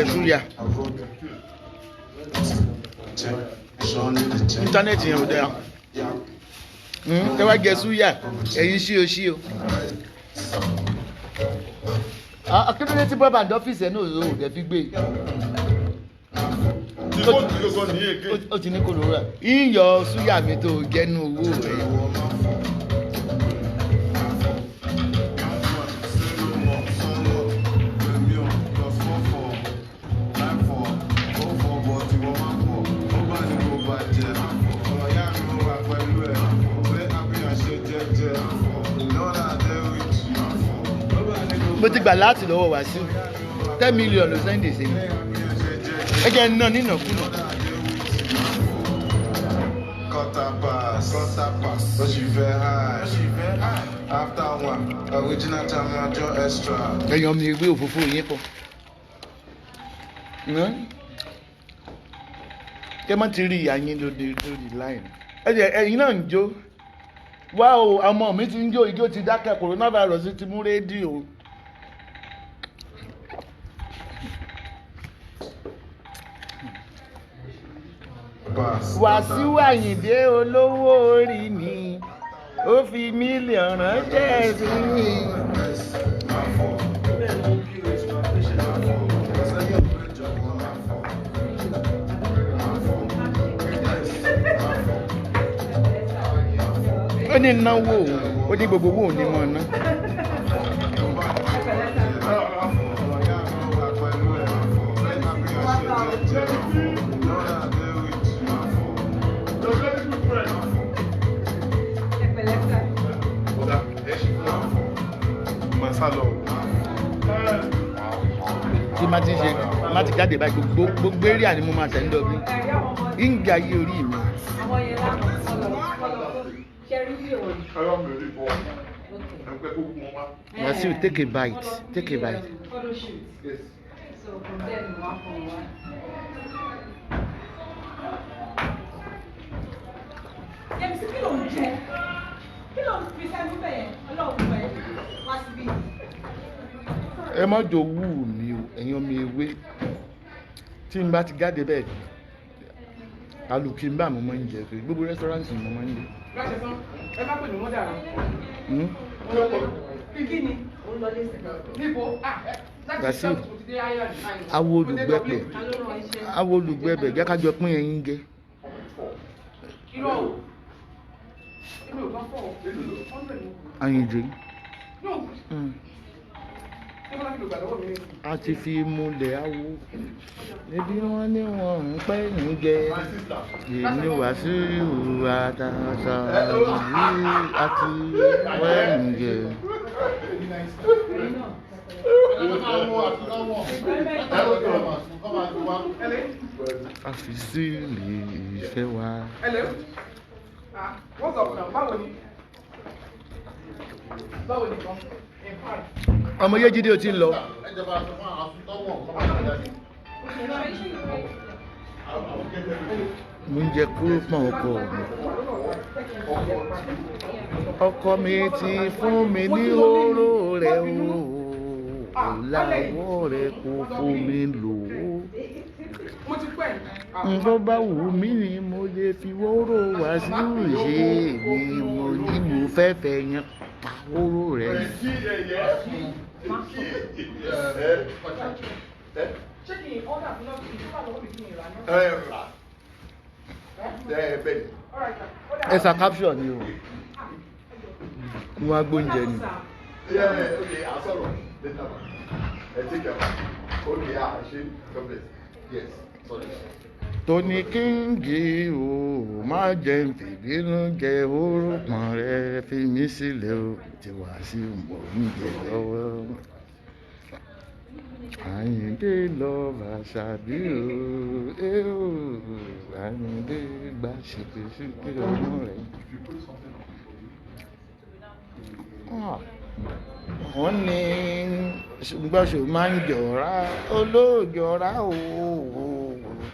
Suya. Internet yẹn ò dáa. Ẹ wá jẹ suya, ẹ̀yin ṣí o. Akíndélé tí bọ́ọ̀bà ní ọ́fíìsì ẹ̀ náà ò dẹ̀ fi gbé. Ó ti ní kò lóra. Iyọ̀ suya mi tó jẹ́nu owó rẹ̀. Mo ti gbà láti lọ́wọ́ Wàsíù 10 million ló sẹ́ndì sí mi. Ẹ jẹ́ náà nínàkúnà. Ẹ̀yàn mi gbé òfófó yín pọ̀. Kẹ́ má ti rí ìyá yín lórí line. Ẹ̀yin náà ń jó. Wá o, ọmọ mi ti ń jó, ijó ti dákẹ́, coronavirus ti mú rédíò. Wàsíù Àyìndé olówó orí mi, ó fi mílíọ̀nù ránṣẹ́ sí mi. Ó ní náwó, ó ní gbogbo owó ní mọ̀ ná. Tí má ti ṣe má ti jáde báyìí gbogbo area ni mo máa tẹ̀ ń lọ bí ìgbà yí orí mi. Wàsíù, take a bite. Ẹ má jò wú mi o, ẹ̀yin ọmọ ewé. Tí n bá ti jáde bẹ́ẹ̀ alùpùpù bá mo máa ń jẹ pé gbogbo rẹ́sítọ́rántì mo máa ń jẹ. Ẹ má pè ní wọ́n dára. Kí ni? Wàsíù, awo olùgbẹ́bẹ̀ jẹ́ ká jọ pín ẹyin jẹ. Àyìndé. A ti fi múlẹ̀ awo. Ebi wọn ní wọn ń pẹ́ ń jẹ. Èmi Wàsíù àtàtà yìí àti wẹ́ ń jẹ. A fi sílẹ̀ ìfẹ́ wa. Ọmọ Yéjídé ò ti ń lọ. Mo ń jẹ kúrò pọ̀n ọkọ mi ti fún mi ní hóró rẹ̀ o, láwọ̀ rẹ̀ kò fún mi lò ó. Nǹkan bá wù mí ni mo lè fi hóró Wàsíù ṣe, ni mo ní mo fẹ́ fẹ́ yẹn pa hóró rẹ̀. Ẹ̀sà capture ni o, mo wá gbóúnjẹ ni. Tóní kíngì o, má jẹ́ n fìbínú jẹ orúkàn rẹ, fi mí sílẹ̀ o, ti Wàsíù mọ̀ ń jẹ lọ́wọ́. Àyìndé love Àṣàbí o, Àyìndé gba ṣèkèṣèkè ọmọ rẹ̀. Wọ́n ní gbọ́sọ̀ máa ń jọra olóòjọra o.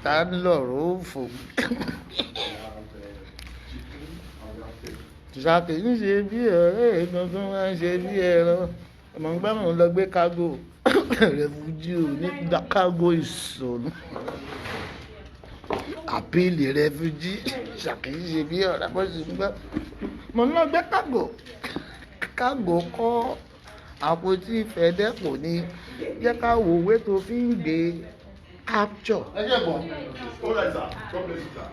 ta ń lọ̀rọ̀ òfò. Ṣàkì ń ṣe bí ọ̀rẹ́ gangan máa ń ṣe bí ẹran. Ọmọ ń gbàmọ̀ lọ gbé kágò rẹfújì ní kágò ìsọ̀nù. Àpíìlì rẹfújì Ṣàkì ń ṣe bí ọ̀rẹ́ bó ṣe ń gbọ́. Mo ń lọ gbé kágò kọ́ àpótí ìfẹ́dẹ́pọ̀ ní jẹ́ ká wo òwe tó fi ń gbé capture. Ẹ jẹ́ bọ̀, ó rẹ̀ sà, God bless you sà.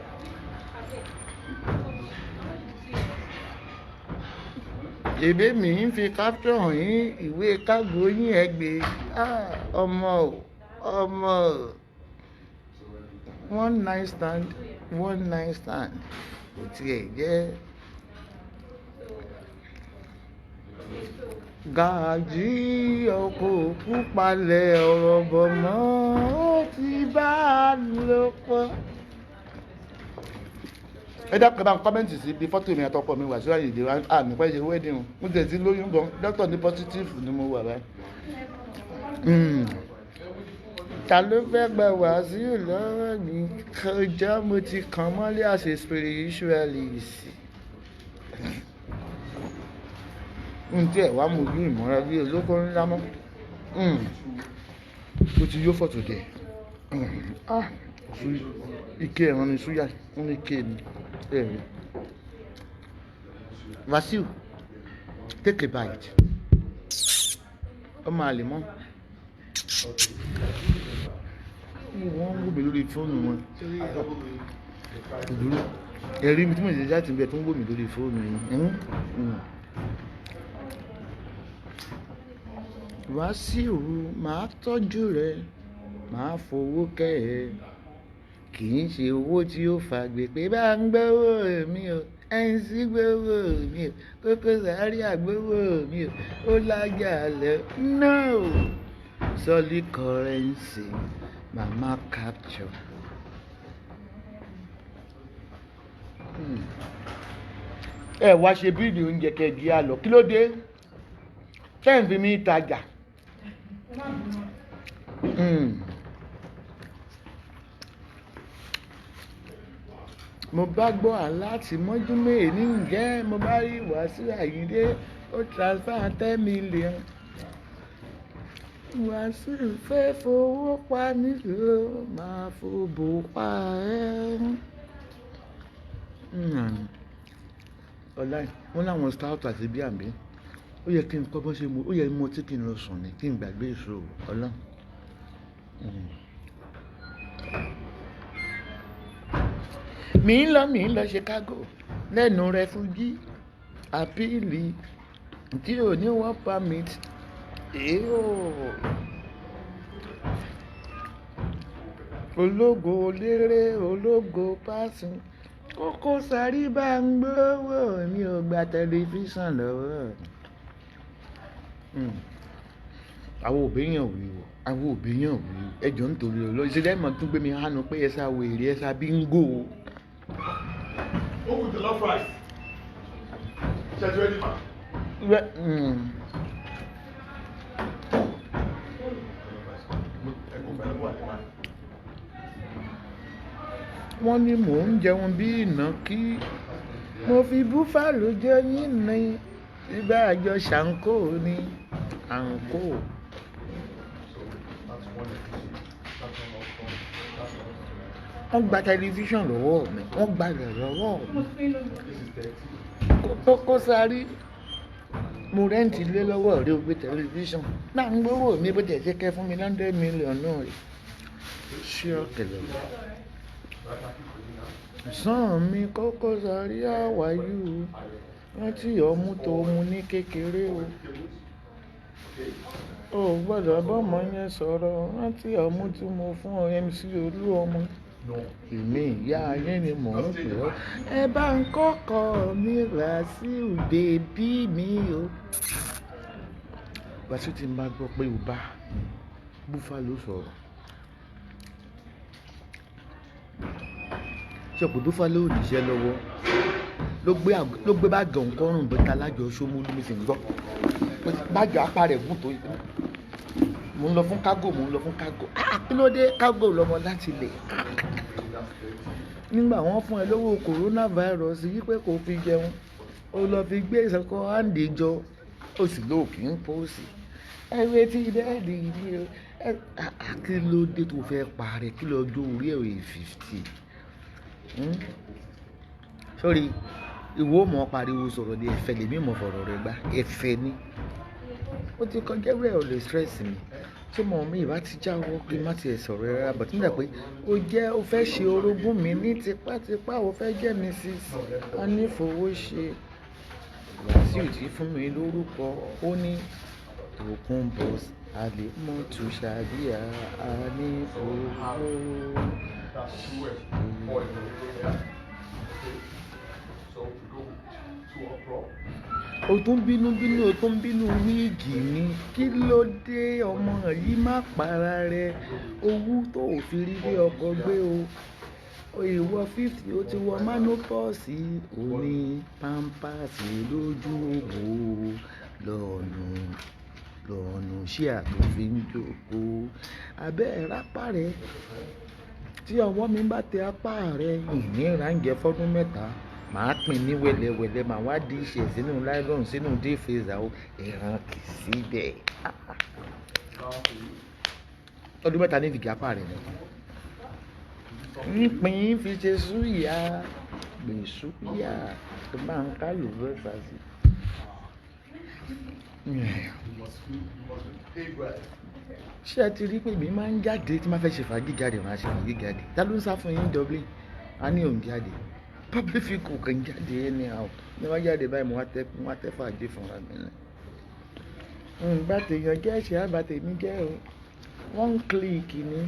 Èbé mi ń fi capture hàn yín ìwé kágò yín ẹ gbé ọmọ one night stand kò tiẹ̀ jẹ́. Gàjí ọkọ̀ òkú palẹ̀ ọ̀rọ̀ bọ̀ mọ́ ó ti bá a lò pọ̀. Ẹ dákẹ́ bá ń kọ́mẹ́ǹtì sí bí fọ́tò mi àtọkọ mi wà sí àyè ìdè àmì pẹ́ ṣe wedding o. Mo tẹ̀ sí lóyún gan, dókítà ní positive ni mo wà báyìí. Ta ló fẹ́ gba Wàsíù lọ́wọ́ mi kọjá mo ti kàn mọ́lé as a spiritualist. Tí ẹ̀ wá mojú ìmọ̀ra bí olóko ńlá mọ́. Ó ti yó fọ́tò dẹ̀. Ike ẹ̀rọ ni súyà, wọ́n ní ike ni ẹ̀rí. Wàsíù, take a bite. Ọmọ àlè mọ́. Wọ́n ń wò mí lórí fóònù wọn. Ẹ̀rí mi tí mo ṣe jáde ń bẹ tó ń wò mí lórí fóònù yìí. Wàsíù, màá tọ́jú rẹ, màá fowó kẹ́ ẹ. Kì í ṣe owó tí ó fàgbé pé bá ń gbówó mi o, MC gbówó mi o, Koko Zaria gbówó mi o, ó lájà lẹ. No! Solid currency, mama capture. Ẹ wá ṣe bíìdì oúnjẹ kẹgì àlọ, kí ló dé? Ṣé ń fi mí tajà? Mo bá gbọ́ aláàtì mọ́jú mẹ́ẹ̀ẹ́ni ǹjẹ́ mo bá rí Wàsíù Àyìndé ó transfer 10 million. Wàsíù fẹ́ fowó pa nílò máa fòbò pa ẹ́. Ọ̀la wọn láwọn stout àti bí àmì ó yẹ kí n kọ́ bọ́ ṣe mo ó yẹ mo tí kí n lọ sùn ní kí n gbàgbé ìṣòro ọ̀la. Mi ń lọ Chicago lẹ́nu rẹfújì àpíìlì tí ò ní work permit. Ológo lérè ológo pásìn Koko Zaria bá ń gbówó mi ò gba tẹlifíṣàn lọ́wọ́. Àwọn òbí yàn wí o ẹjọ́ nítorí ọlọ́ ìṣẹ̀lẹ̀ mọ̀ tún gbé mi hánu pé ẹ sá wèrè ẹ sá bíngò. Ó kù jollof rice. Ṣẹ́jú ẹni mà. Wọ́n ní mò ń jẹun bí ìnàkí mo fi búfàlù jẹ yín ní ibà àjọ ṣàǹkó ní àǹkó. Wọ́n gba tẹlifíṣàn lọ́wọ́ mi wọ́n gba rẹ̀ lọ́wọ́ mi. Koko Zaria mo rẹ́ǹtì lé lọ́wọ́ rẹ̀ ó gbé tẹlifíṣàn náà ń gbówó mi bó tẹ̀ ṣe kẹ́ fún mi 100 million náà rẹ̀ ṣé ọ̀kẹ́lẹ̀ lọ. Sàn mi Koko Zaria wáyú rántí ọmú tó mu ní kékeré o. O gbọ́dọ̀ bọ́mọ yẹn sọ̀rọ̀ rántí ọmú tí mo fún MC Olúọmọ. Èmi ìyá ayé ni mò ń pè ọ́. Ẹ bá ń kọ́kọ́ mi Wàsíù bèbí mi o. Wàsíù ti ń bá gbọ́ pé ò bá Búfálò sọ̀rọ̀. Ṣọ̀pọ̀ Búfálò ò níṣẹ́ lọ́wọ́ ló gbé báàgì ọ̀nkọ́rùn bẹ́ta lájọ Ṣómólú mi sì ń gbọ́. Báàgì apá rẹ̀ gùn tó yẹ. Mo ń lọ fún kágò. Kí ló dé kágò lọ́mọ láti lè. nígbà wọ́n fún ẹ lówó coronavirus wípé kò fi jẹun ó lọ fi gbé ìsọkọ àǹdè jọ ó sì lóò kí ń pòsì ẹgbẹ́ tí dẹ́ẹ̀dì ní kí ló dé tó fẹ́ parẹ́ kí lọ́jọ́ orí ẹ̀ 50 sórí ìwọ mọ̀ pariwo sọ̀rọ̀ ní ẹ̀fẹ̀ lèmi mọ̀ fọ̀rọ̀ rẹ̀ gbá ẹ̀fẹ̀ ni ó ti kọjá rẹ̀ ò lè stress mi tí mo mi ìbá ti jáwọ́ kí má tiẹ̀ sọ̀rọ̀ rẹ̀ rárá bọ̀tí nígbà pé ó fẹ́ ṣe orogún mi ní tipátipá ó fẹ́ jẹ́ Mrs. Anífowóṣe Wàsíù tí fún mi lórúkọ ó ní Tòkunbọ̀ Àlímọ́tù Ṣàdíà Anífowóṣe. O tún bínú wíìgì ni kí ló dé ọmọ yìí má para rẹ owó tó ò fi rí bí ọkọ gbé o ìwọ 50 ó ti wọ manopause ò ní pampasì lójú òbò lọ́nà ṣé àtòfin ń jókòó abẹ́ rápá rẹ tí ọwọ́ mi bá tẹ apá rẹ ìní ìrànjẹ fọ́dún mẹ́ta màá pín ní wẹ́lẹ́wẹ́lẹ́ màá wá di iṣẹ́ sínú nylon sínú deep freezer o ẹ̀ràn kì í síbẹ̀. ọdún mẹ́ta ní ìdìgì apá rẹ̀ nìkan. nípìn fi ṣe súyà gbè súyà tó bá ń ká lò fẹ́ fàṣì. ṣé ẹ ti rí pé mi máa ń jáde tí máa fẹ́ ṣe fàájì jáde máa ṣe fàájì jáde ta ló ń sá fún yín Dublin a ní òun jáde public figure kan jáde ẹni àwọn ní wọ́n jáde báyìí mo wá tẹ́ fàájì fúnra mi náà. bá tèèyàn jẹ́ ẹ̀ṣẹ̀ àbàtẹ̀ mi jẹ́ o one click ní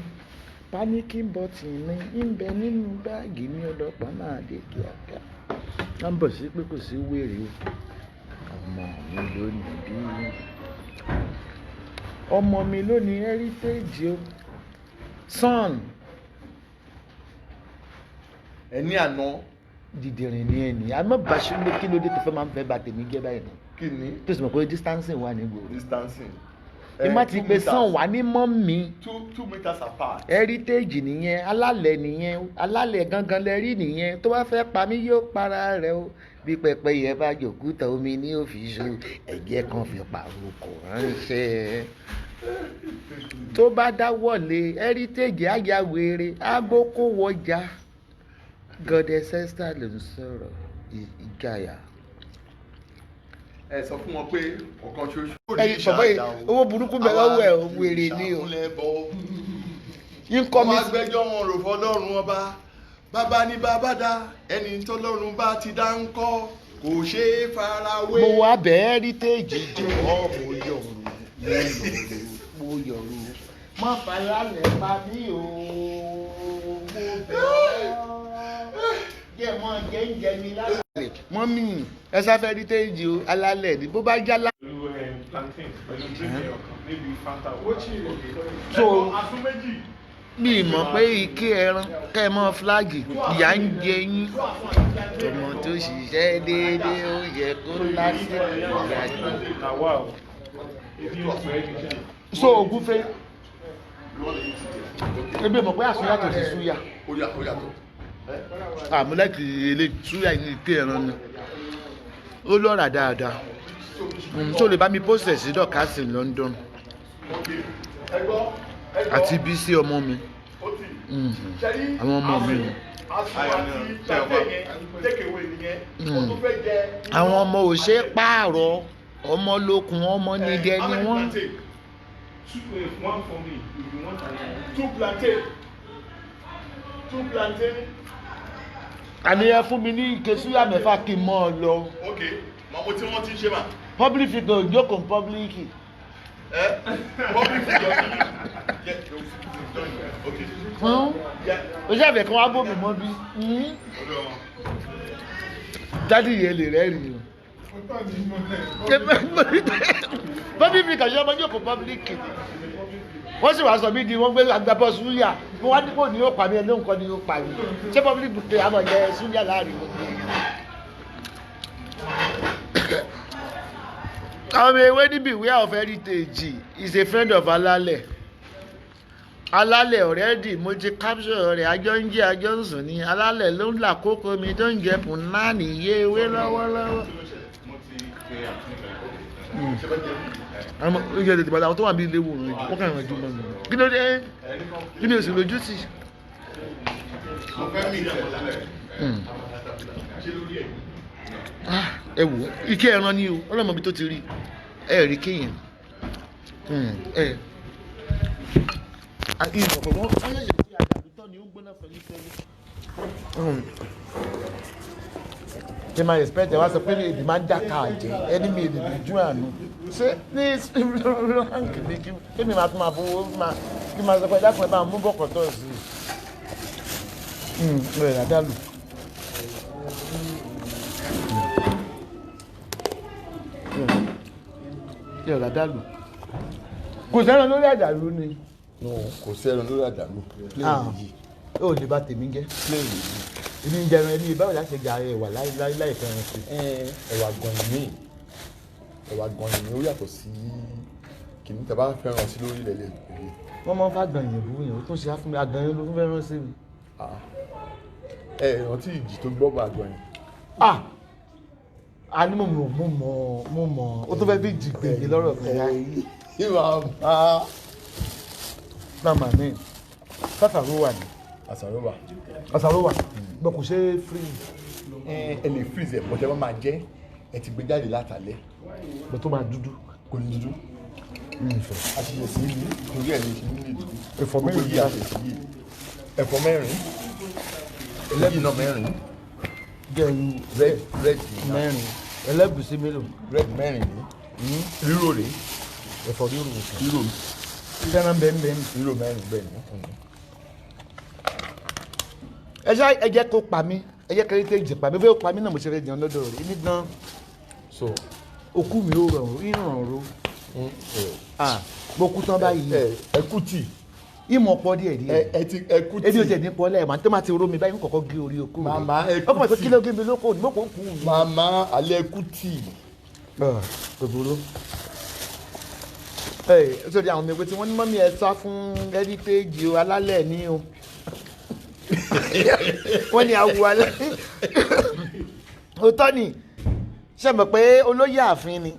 panicking button ní ń bẹ nínú báàgì ní ọlọ́pàá náà dé kíákíá wọ́n ń bọ̀ sí pé kò sí wèrè o ọmọ mi lónìí bí ọmọ mi lónìí heritage o son ẹni àná dìdìrín ní ẹni àmọ́ bàṣẹ ló kí ló dé tó fẹ́ máa ń fẹ́ bá tèmi jẹ́ báyìí náà kí ni tó sì mọ̀ pé distancing wà ní gbòòrò distancing ẹ má ti pe sàn wà ní mọ́ mi 2 meters apart. heritage nìyẹn alálẹ̀ nìyẹn alálẹ̀ gangan lẹ́rí nìyẹn tó bá fẹ́ pa mí yóò para rẹ̀ o bí pẹ́pẹ́yẹ bá jòkúta omi ní òfìsù ẹ̀jẹ̀ kan fi pàrọ̀ kò ránṣẹ́ tó bá dáwọ́lé heritage ayáwèrè agbókò wọjà Goddess Esther ló ń sọ̀rọ̀ ìjayà. ẹ sọ fún wọn pé ọ̀kan ṣoṣo. ẹyin bàbá yìí owó burúkú bẹ lọ́wọ́ ẹ̀ wèrè ni o. ọmọ agbẹjọ́ wọn rò fọlọ́run ọba bàbá ní bàbá dá ẹni tọ́lọ́run bá ti dá ń kọ́ kò ṣeé farawé. mo wá bẹ̀ heritage jọ̀wọ́ mo yọ̀rù má falálẹ̀ pa mí o mo bẹ̀ jẹ́ mọ́ jẹ́ǹjẹ́ mi lálẹ́. mọ́mí ẹ sáfẹ́ heritage o alálẹ̀ ni bó bá já lá. pẹ̀lú plantain pẹ̀lú drink ọkàn níbi fanta ó chì so àtún méjì. mi mọ̀ pé ike ẹran kẹ́ ẹ mọ́ fúláàgì ìyá ń jẹ yín ọmọ tó ṣiṣẹ́ déédéé ó yẹ kó lásìkò ìyájú. àwa o ebi ń pẹ́ ní kí. so ògúnfe ebi mọ̀ pé àsúnyàtọ̀ sí súyà ó yàtọ̀. àmúlẹ́kì ilé súyà ní ike ẹran ni ó lọ́ra dáadáa tó lè bá mi pósẹ̀ sí dọ̀kásì London àti Bísí ọmọ mi àwọn ọmọ mi àwọn ọmọ ò ṣe é pààrọ̀ ọmọ lókun ọmọ nídẹ ni wọ́n. One for me, if you want. 2 plantain. 2 plantain. àní ẹ fún mi ní ike súyà mẹ́fà kí n mọ́ ọ lọ. ok màmú tí wọ́n ti ń ṣe mà. public figure ìjókòó public. public figure fún o ṣàfẹ́ kan wá bòmí mọ́ bí dádì yẹn lè rẹ́rìn o. public figure ṣe ọmọ ìjókòó public wọ́n sì wá sọ mí di wọ́n gbé agbábọ́ súyà wọ́n wá dípò ní yóò pa mí ẹ̀ ló ń kọ́ ni yóò pa mí ṣé public figure àmọ̀ jẹ́ súyà láàrin gbogbo. Ewé ní beware of heritage is a friend of alálẹ̀. alálẹ̀ ọ̀rẹ́dì mo ti capture rẹ̀ àjọ ń jẹ́ àjọ ń sùn ní alálẹ̀ ló ń là kókó mi tó ń jẹ pùnánì yé ewé lọ́wọ́lọ́wọ́. àwọn oúnjẹ tètè padà àwọn tó wà bí ilé wò rẹ̀ wọ́n kàn rìn jù mọ́ mi kí ló dé kí ni òsì lójú sí. ẹ wò ike ẹran ni o ọlọ́mọbi tó ti rí ẹ rí kéèyàn ìmọ̀ pẹ̀lú wọn ṣẹ̀ṣẹ̀ sí àjàdútọ́ ni ó gbóná pẹ̀lú pẹ̀lú. ṣé máa respect ẹ wá sọ pé èdè máa ń dáka àjẹ ẹni mi èdè dùn àánú ṣé ní ránkì ní kí mi máa tún máa fowó kí máa sọ pé dákùnrin bá mú bọ̀kọ̀ tọ̀ sí i. rẹ̀ ládàlù. rẹ̀ ládàlù. kò sẹ́ran lórí àjàlú ni. no kò sẹ́ran lórí àjàlú. ó lè bá tèmi jẹ́. èmi ń jẹun ẹni báwo láti ṣe ààrẹ ẹ̀wà láì fẹ́ràn sí. ẹ̀wà gan-an mi ó yàtọ̀ sí kìíní tẹ́ bá fẹ́ràn sí lórí ilẹ̀ lẹ́yìn. wọ́n máa ń fa gbọ̀nyìn bú yẹn ó tún ṣe á fún mi àgbọ̀nyìn ló tún fẹ́ràn sí mi. rántí ìjì tó gbọ́ bá àgbọ̀nyìn. a ní mo mọ̀ ó tó fẹ́ bí jì gbèǹgbè lọ́rọ̀ kan yá. Mama mi, àṣàrò wà ní. Àṣàrò wà. Bọ́ kò ṣe é freeze. Ẹ lè freeze ẹ̀ bọ́tẹ́ bá máa jẹ́ ẹ ti gbé jáde látàlẹ́. Bọ́ tó máa dúdú. Kò ní dúdú. A ti yẹ sí ní torí ẹ̀ ní ṣe ní dúdú. Ẹ̀fọ́ mẹ́rin yìí àti èsì yìí. Ẹ̀fọ́ mẹ́rin. Ẹlẹ́bùsí náà mẹ́rin. Gẹ̀rù red mẹ́rin. Ẹlẹ́bùsí mélòó? Red mẹ́rin ní. Rírò rè. Ẹ̀fọ́ rírò nìkan. Rírò mi. Sẹ́ran bẹ́ẹ̀ rírò mẹ́rin bẹ́ẹ̀ ni. Ẹ jẹ́ kó pa mí ẹ jẹ́ kẹ́rẹ́ tẹ́jì pa mí fẹ́ pa mí náà mo ṣe fẹ́ jẹun lọ́dọ̀ rẹ̀ ní gan so okú mi ó rọrùn ìràn ro mo kú tán báyìí ẹ kú tì ìmọ̀ pọ̀ díẹ̀ díẹ̀ ẹ kú tì ebi o tẹ̀ ní pọ̀ lẹ́ẹ̀ màá tó máa ti ró mi báyìí kọ̀kọ́ gé orí okú mi màmá ẹ kú tì ọkọ̀ pé kí ló gé mi lóko òní mọ̀kò kú mi. màmá alẹ́ kú tì. gbogbo sórí àwọn ọmọ ẹgbẹ́ tí wọ́n ní mọ́mí ẹ sá fún heritage alálẹ̀ ní o wọ́n ní awo alẹ́ òótọ́ ni ṣe mọ̀ pé olóyè ààfin ni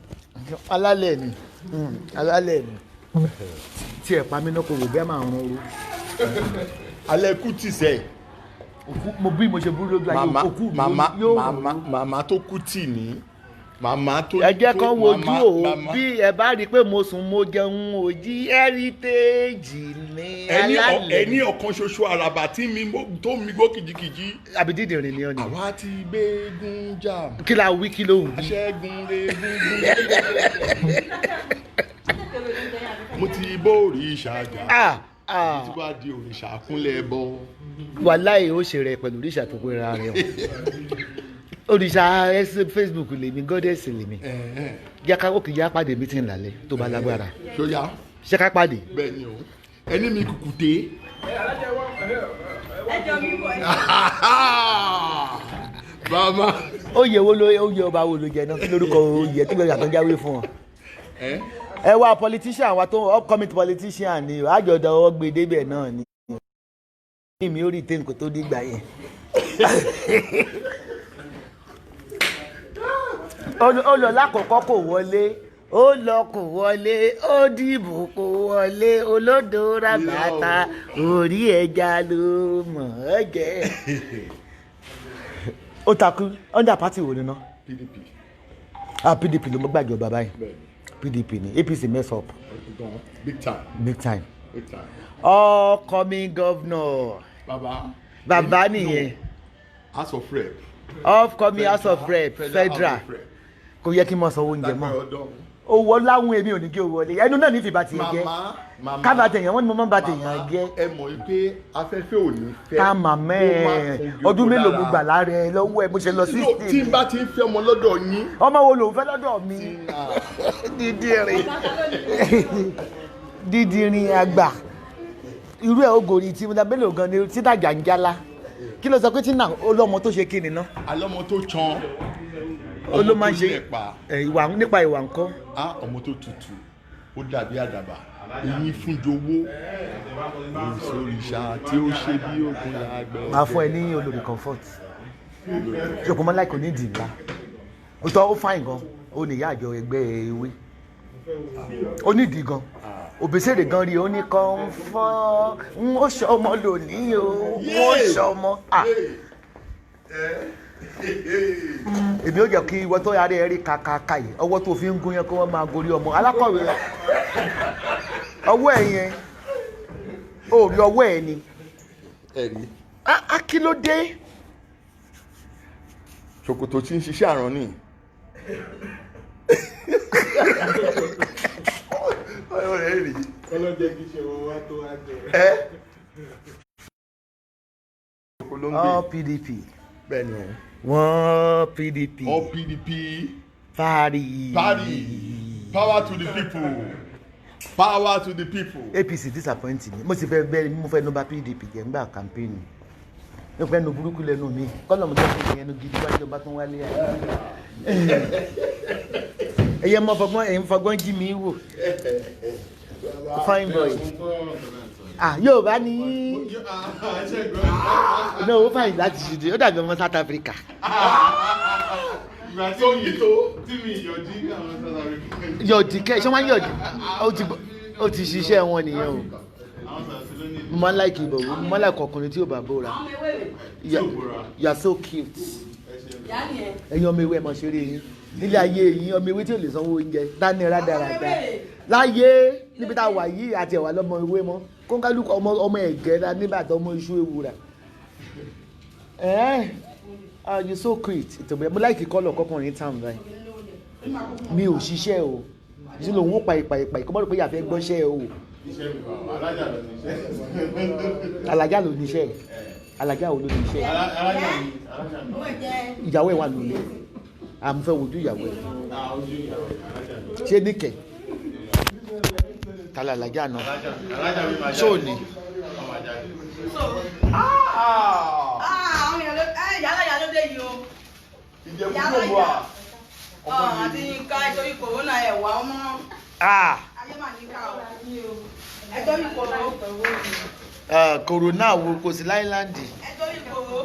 alálẹ̀ ni tí ẹ̀ pa mí náà kò rò bẹ́ẹ̀ máa rán oru. alẹ́ kú tì sẹ́ mo bí mo ṣe burú lójú ayé òkú mi yóò rò. màmá tó kú tì ní màmá tó ẹ jẹ́ kán wojú o bí ẹ bá rí i pé mo sùn mo jẹun ò jí heritage ní alálẹ̀. ẹni ọ̀kan ṣoṣo àràbà tó mi gbó kìjikìji. àbí dídìrín ni ọ ni. àwa ti gbégun jà. kí la wí kí ló wù. aṣẹ́gun regungun. mo ti bó òrìṣà jà. mo ti wá di òrìṣà kúnlẹ̀ bọ. wàláhì ó ṣe rẹ pẹ̀lú òrìṣà tó pé ra rẹ o òrìṣà Facebook lèmi goddess lèmi jẹ́ ká òkè yá pàdé meeting lálẹ́ tó bá lágbára ṣóyá ṣé ká pàdé. bẹ́ẹ̀ni o ẹni mi kùkùté. bàbá. oyè ọba wo ló jẹ náà kí lórúkọ oyè tí gbẹ̀rẹ̀ àtọ́jáwé fún ọ. ẹ wá politician wa tó upcoming politician ni àjọ̀dọ̀ ọwọ́ gbé débẹ̀ náà ni mi ò rí tẹ́ǹ kó tó dìgbà yẹn. ó lọ lákòókò kò wọlé ó lọ kò wọlé ó dìbò kò wọlé olódò ra bàtà orí ẹja ló mọ̀ ọ́ jẹ́. ó takú under party wo ni ná. PDP. PDP ló mọ gbàjọba báyìí PDP ni APC mess up. big time. big time. big time. Upcoming governor. Bàbá nìyẹn. House of Rep. Upcoming House of Rep federal. Kò yẹ kí n mọ sanwó oúnjẹ mọ́. Owó láwọn èmi ò ní kí o wọlé. Ẹnu náà ní fi bàtì yẹn jẹ́. Kábà tèèyàn wọ́n ní mo máa ń bá tèèyàn jẹ́. Ẹ mọ̀ pé afẹ́fẹ́ ò ní fẹ́. Ká màmá ẹ̀ ọdún mélòó mo gbà lára ẹ lọ́wọ́ ẹ mo ṣe lọ sí state. Tí n bá ti ń fẹ́ ọmọ lọ́dọ̀ yín. Ọmọ wo lòun fẹ́ lọ́dọ̀ mi? Dídìrín àgbà. Irú ẹ̀ ògòrì tí mo dá bẹ́lẹ̀ ògan ni tí dàjà ń jálá. Kí ló sọ pé tí náà olómọ tó ṣe kí ni ná? Alọ́mọ tó chan. Ó ló máa ń ṣe ìwà nípa ìwà ńkọ́. Ọmọ tó tutù ó dàbí àdàbà èyí fún jowó òṣòrìṣà tí ó ṣe bí ogun lágbẹ́. máa fún ẹ ní olórí comfort ṣòkò mọ́ láìkò ní ìdì ńlá ó tọ́ ó fáìn gan ó ní ìyá àjọ ẹgbẹ́ ewé ó ní ìdí gan òbèsèrè gan rí ó ní comfort ń ó ṣọmọ lónìí o ń ó ṣọmọ èmi ò jẹ́ kí ìwọ tó yára ẹ rí kàkàkà yìí ọwọ́ tó fi ń gún yẹn kó wọ́n máa gorí ọmọ alákọ̀wé ọwọ́ ẹ̀ yẹn ó rí ọwọ́ ẹ̀ ni ẹ̀rí kí ló dé ṣòkòtò tí ń ṣiṣẹ́ àrán ni. ọ̀rẹ́ rí ọlọ́jẹ́ kí ṣe wọn wá tó wá jẹ. all PDP bẹ́ẹ̀ ni wọ́n PDP all PDP party power to the people power to the people. APC disappointing mo sì fẹ́ bẹ́ẹ̀ mo fẹ́ nọmba PDP jẹ́ ńgbà campaign mo fẹ́ nu burúkú lẹ́nu mi kọ́nà mo jẹ́ fún ìyẹn nu gidi wájú ọba tó ń wálé ayé ẹ̀yẹ mọ fọgbọ́n ẹ̀yìn fọgbọ́n jí mi wò fine boy yóò bá ní iná owó fàyè láti ṣùdí ó dàbí ọmọ South Africa. ìgbà tí ó yí tó tí mi yọ̀dí àwọn South Africa. yọ̀dí kẹ́ ṣé wọ́n yọ̀dí ó ti ṣiṣẹ́ wọn nìyẹn o mo máa ń láìkì ìbọ̀wọ́ mo máa ń láìkì ọkùnrin tí ò bá bóra you are so cute ẹ̀yin ọmọ ewé ẹ̀ mọ̀ ṣeré yín nílé ayé yín ọmọ ewé tí ò lè sanwó oúnjẹ dání rádaràda láyé níbi tá a wà yìí àti ẹ̀wà lọ́mọ ewé mọ́ kóńkálùkù ọmọ ẹ̀gẹ́ra nígbàtà ọmọ iṣu ewúra you so cute ìtòbí mo láìkì kọ́lọ̀ kọkùnrin town báyìí mi ò ṣiṣẹ́ o ṣe lòun ó pa ìpà kọ́ mọ́rò pé yàfẹ́ gbọ́ṣẹ́ o alájà ló níṣẹ́ alájà ò ló níṣẹ́ ìyàwó ẹ̀ wà lólè àmúfẹ́ wojú ìyàwó ẹ̀ ṣé níkẹ̀ tala alájà náà ṣó ní. yálà ló dé yìí o. ìjẹ̀bú ló wà. àti nǹkan ẹjọ́ yìí kòrónà ẹ̀ wá ọmọ. ayé mà ní ká o. ẹjọ́ yìí kòró. kòrónà wo kò sí láìláńdì. ẹjọ́ yìí kòró.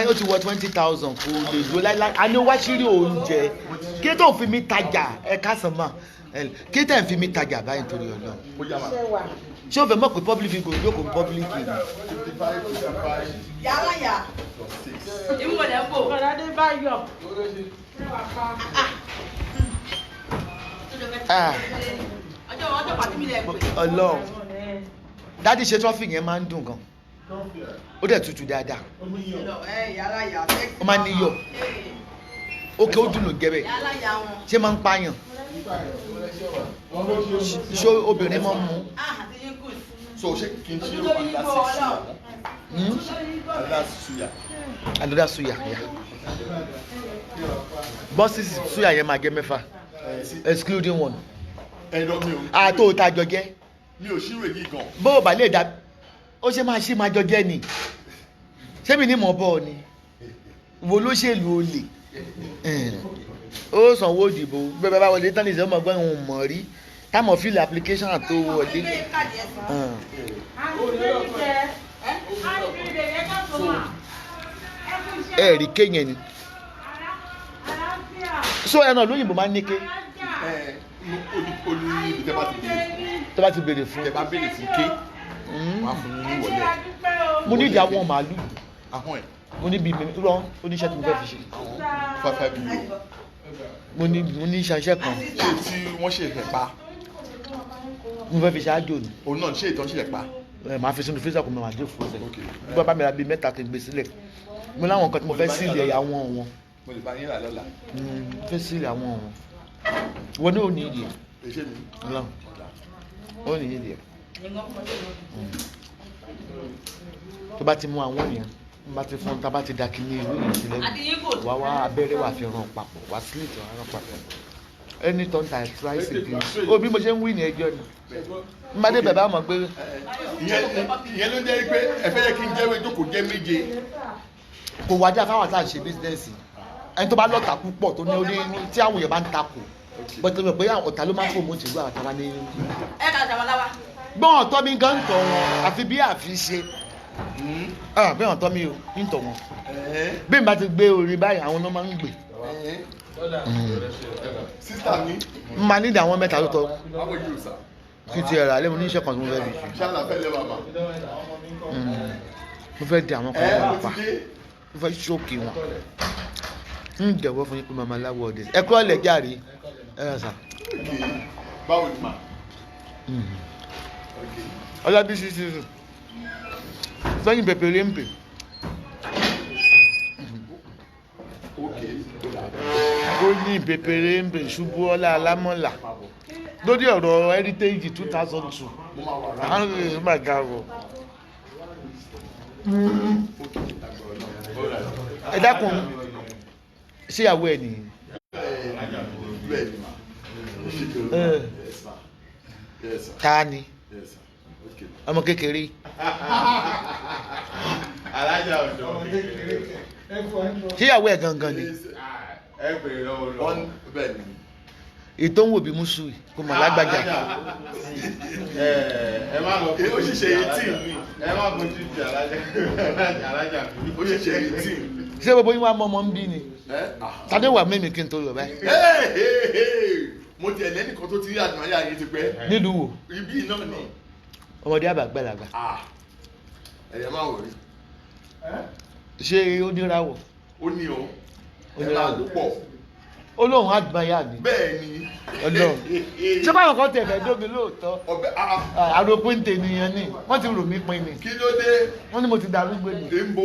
ó ti wọ 20,000 kò lè dúró láìláńdì. a ní wá sírí oúnjẹ kí tó fi mí tajà ẹ̀ka sàn máa kí tẹ̀ ń fi mí tajà báyìí nítorí Ọlọ́run ṣé o fẹ́ mọ̀ pé public figure yóò kó public yìí. yálà yà ìmúwẹ̀lẹ̀ ń bò. ọ̀dàdé bá yọ. ọjọ́ pàtí mi lẹ̀ pé. Ọlọ́run dádì ṣe traffic yẹn máa ń dùn gan ó dẹ̀ tutù dáadáa yálà yà ó máa ń níyọ̀ ókè ó dùn ló gẹ́bẹ̀ yálà yà wọn. ṣé máa ń pààyàn ṣé obìnrin máa ń mú. àti yín kù. so ṣé kí n ṣe another suya ya bọ́sì suya yẹn máa gẹ́ mẹ́fà excluding one. ẹ̀rọ mi ò. àtò òtajọ jẹ́. mi ò ṣírò èyí gan. bó o bá lè dá ó ṣe máa ṣe máa jọ jẹ́ ni ṣé mi ní mọ̀ bọ́ ọ ni wo ló ṣèlú olè ó sanwó òdìbò bẹ́ẹ̀ bá wọlé tán ní ìṣẹ́ ọmọ ọgbọ́n ìhun mọ̀ rí táwọn fíìlì application tó wọlé. ẹ rí kéèyàn ni so ẹ náà lóyìnbó máa ń ní ké. tó bá ti béèrè fún. ẹ bá béèrè fún ké wọ́n á fún yín wọlé. mo ní ìdí àwọn màálù ahọ́n ẹ̀. mo ní bíi rán oníṣẹ́ tí mo fẹ́ fi ṣe. 5 million. mo ní iṣẹ́ kan. ṣé tí wọ́n ṣe fẹ́ pa. mo fẹ́ fi ṣe àjò ni. òun náà ṣé ìtàn ṣe pa. màá fi sínú fíṣà kò mọ̀ àjò fún ọ̀sẹ̀. bí wọ́n bá mi ra bíi mẹ́ta kí n gbé sílẹ̀ mo láwọn nǹkan tí mo fẹ́ sílẹ̀ àwọn wọn. mo lè bá yín rà lọ́la. fẹ́ sílẹ̀ àwọn wọn. wọ́n ní òní ìdí ẹ̀. èṣe mi. ọlọ́run ó ní ìdí ẹ̀. tó bá ti mú àwọn ènìyàn bá ti fún tá bá ti da kíní ìlú yìí sílẹ̀ wá wá abẹ́rẹ́ wà fi ràn papọ̀ wá sílẹ̀tì wà ràn papọ̀ ẹni tó ń ta ẹ̀tíráìsì bí o bí mo ṣe ń wí ní ẹjọ́ ni n bá dé bẹ̀rẹ̀ bá mọ̀ pé. ìyẹn ló jẹ́ pé ẹ fẹ́ yẹ kí n jẹ́wé jókòó jẹ́ méje. kò wájà fáwọn àti àṣe bísíǹsì ẹni tó bá lọ́ta púpọ̀ tó ní orí tí àwọn èèyàn bá ń takò bọ́tẹ́ mi pé ọ̀tá ló máa ń fòmù tìlú àwọn àtàwọn ní. ẹ kà sàmàláwa. gbọ́n ọ̀tọ́ mi gan ń tọ̀ wọn àfi bí àfi ṣe bẹ́ẹ̀ ọ̀tọ́ mi ò ń tọ̀ wọn bí n bá ti gbé orí báyìí àwọn náà máa ń gbé. sísá mi. n máa nídìí àwọn mẹ́ta tó tọ́ how are you sir. kí ti ẹ̀rọ alẹ́ mo ní iṣẹ́ kan tó mo fẹ́ fi ṣe. ṣáàlà fẹ́ lẹ́ bàbá. mo fẹ́ di àwọn kan mo wọn pa ti dé. mo fẹ́ ṣókè wọn. ń jẹ̀wọ́ fún yín pé màmá aláwọ̀ ọ̀dẹ ẹ kúrò lẹ̀ járe ẹ rà sà. báwo ni mà. ọlábísí sísù sẹ́yìn pẹ̀pẹ̀rẹ̀ ń pè. ó ní pẹ̀pẹ̀rẹ̀ ń pè ṣubú ọlá alámọ́là lórí ọ̀rọ̀ heritage 2002 àwọn máa ga ọ. ẹ dákun ṣé ìyàwó ẹ nìyí. ta ni ọmọ kékeré. alájà ọ̀dọ́ ṣé ìyàwó ẹ gangan ni. ẹ bèrè lọ́wọ́ bẹ́ẹ̀ ni. ètò ń wò bí mùsùlùmí kò mọ̀ lágbájá. ẹ má lọ ó sì ṣe 18 ẹ má bójú di alájà ó sì ṣe 18. ṣé gbogbo yín wá mọ́ ọmọ ń bí ni. tàbí wà mímì kí n tó lọ báyìí. mo tiẹ̀ lẹ́nìkan tó ti rí àdùnmáyà yìí ti pẹ́. nílùú wo. ibi náà ni. ọmọdé àbàgbàlagbà. ẹ̀yẹ máa wò rí. ṣé ó níràwọ̀. ó ní o. ó ẹ máa lò pọ̀. olóhùn àdùnmáyà ni. bẹ́ẹ̀ ni. ọlọ́run ṣé báwọn kan tẹ̀ fẹ́ dómi lóòótọ́. ọbẹ̀ àròpin tènìyàn ni wọ́n ti rò mí pin ni. kí ló dé. wọ́n ní mo ti darúgbó ni. dénbó.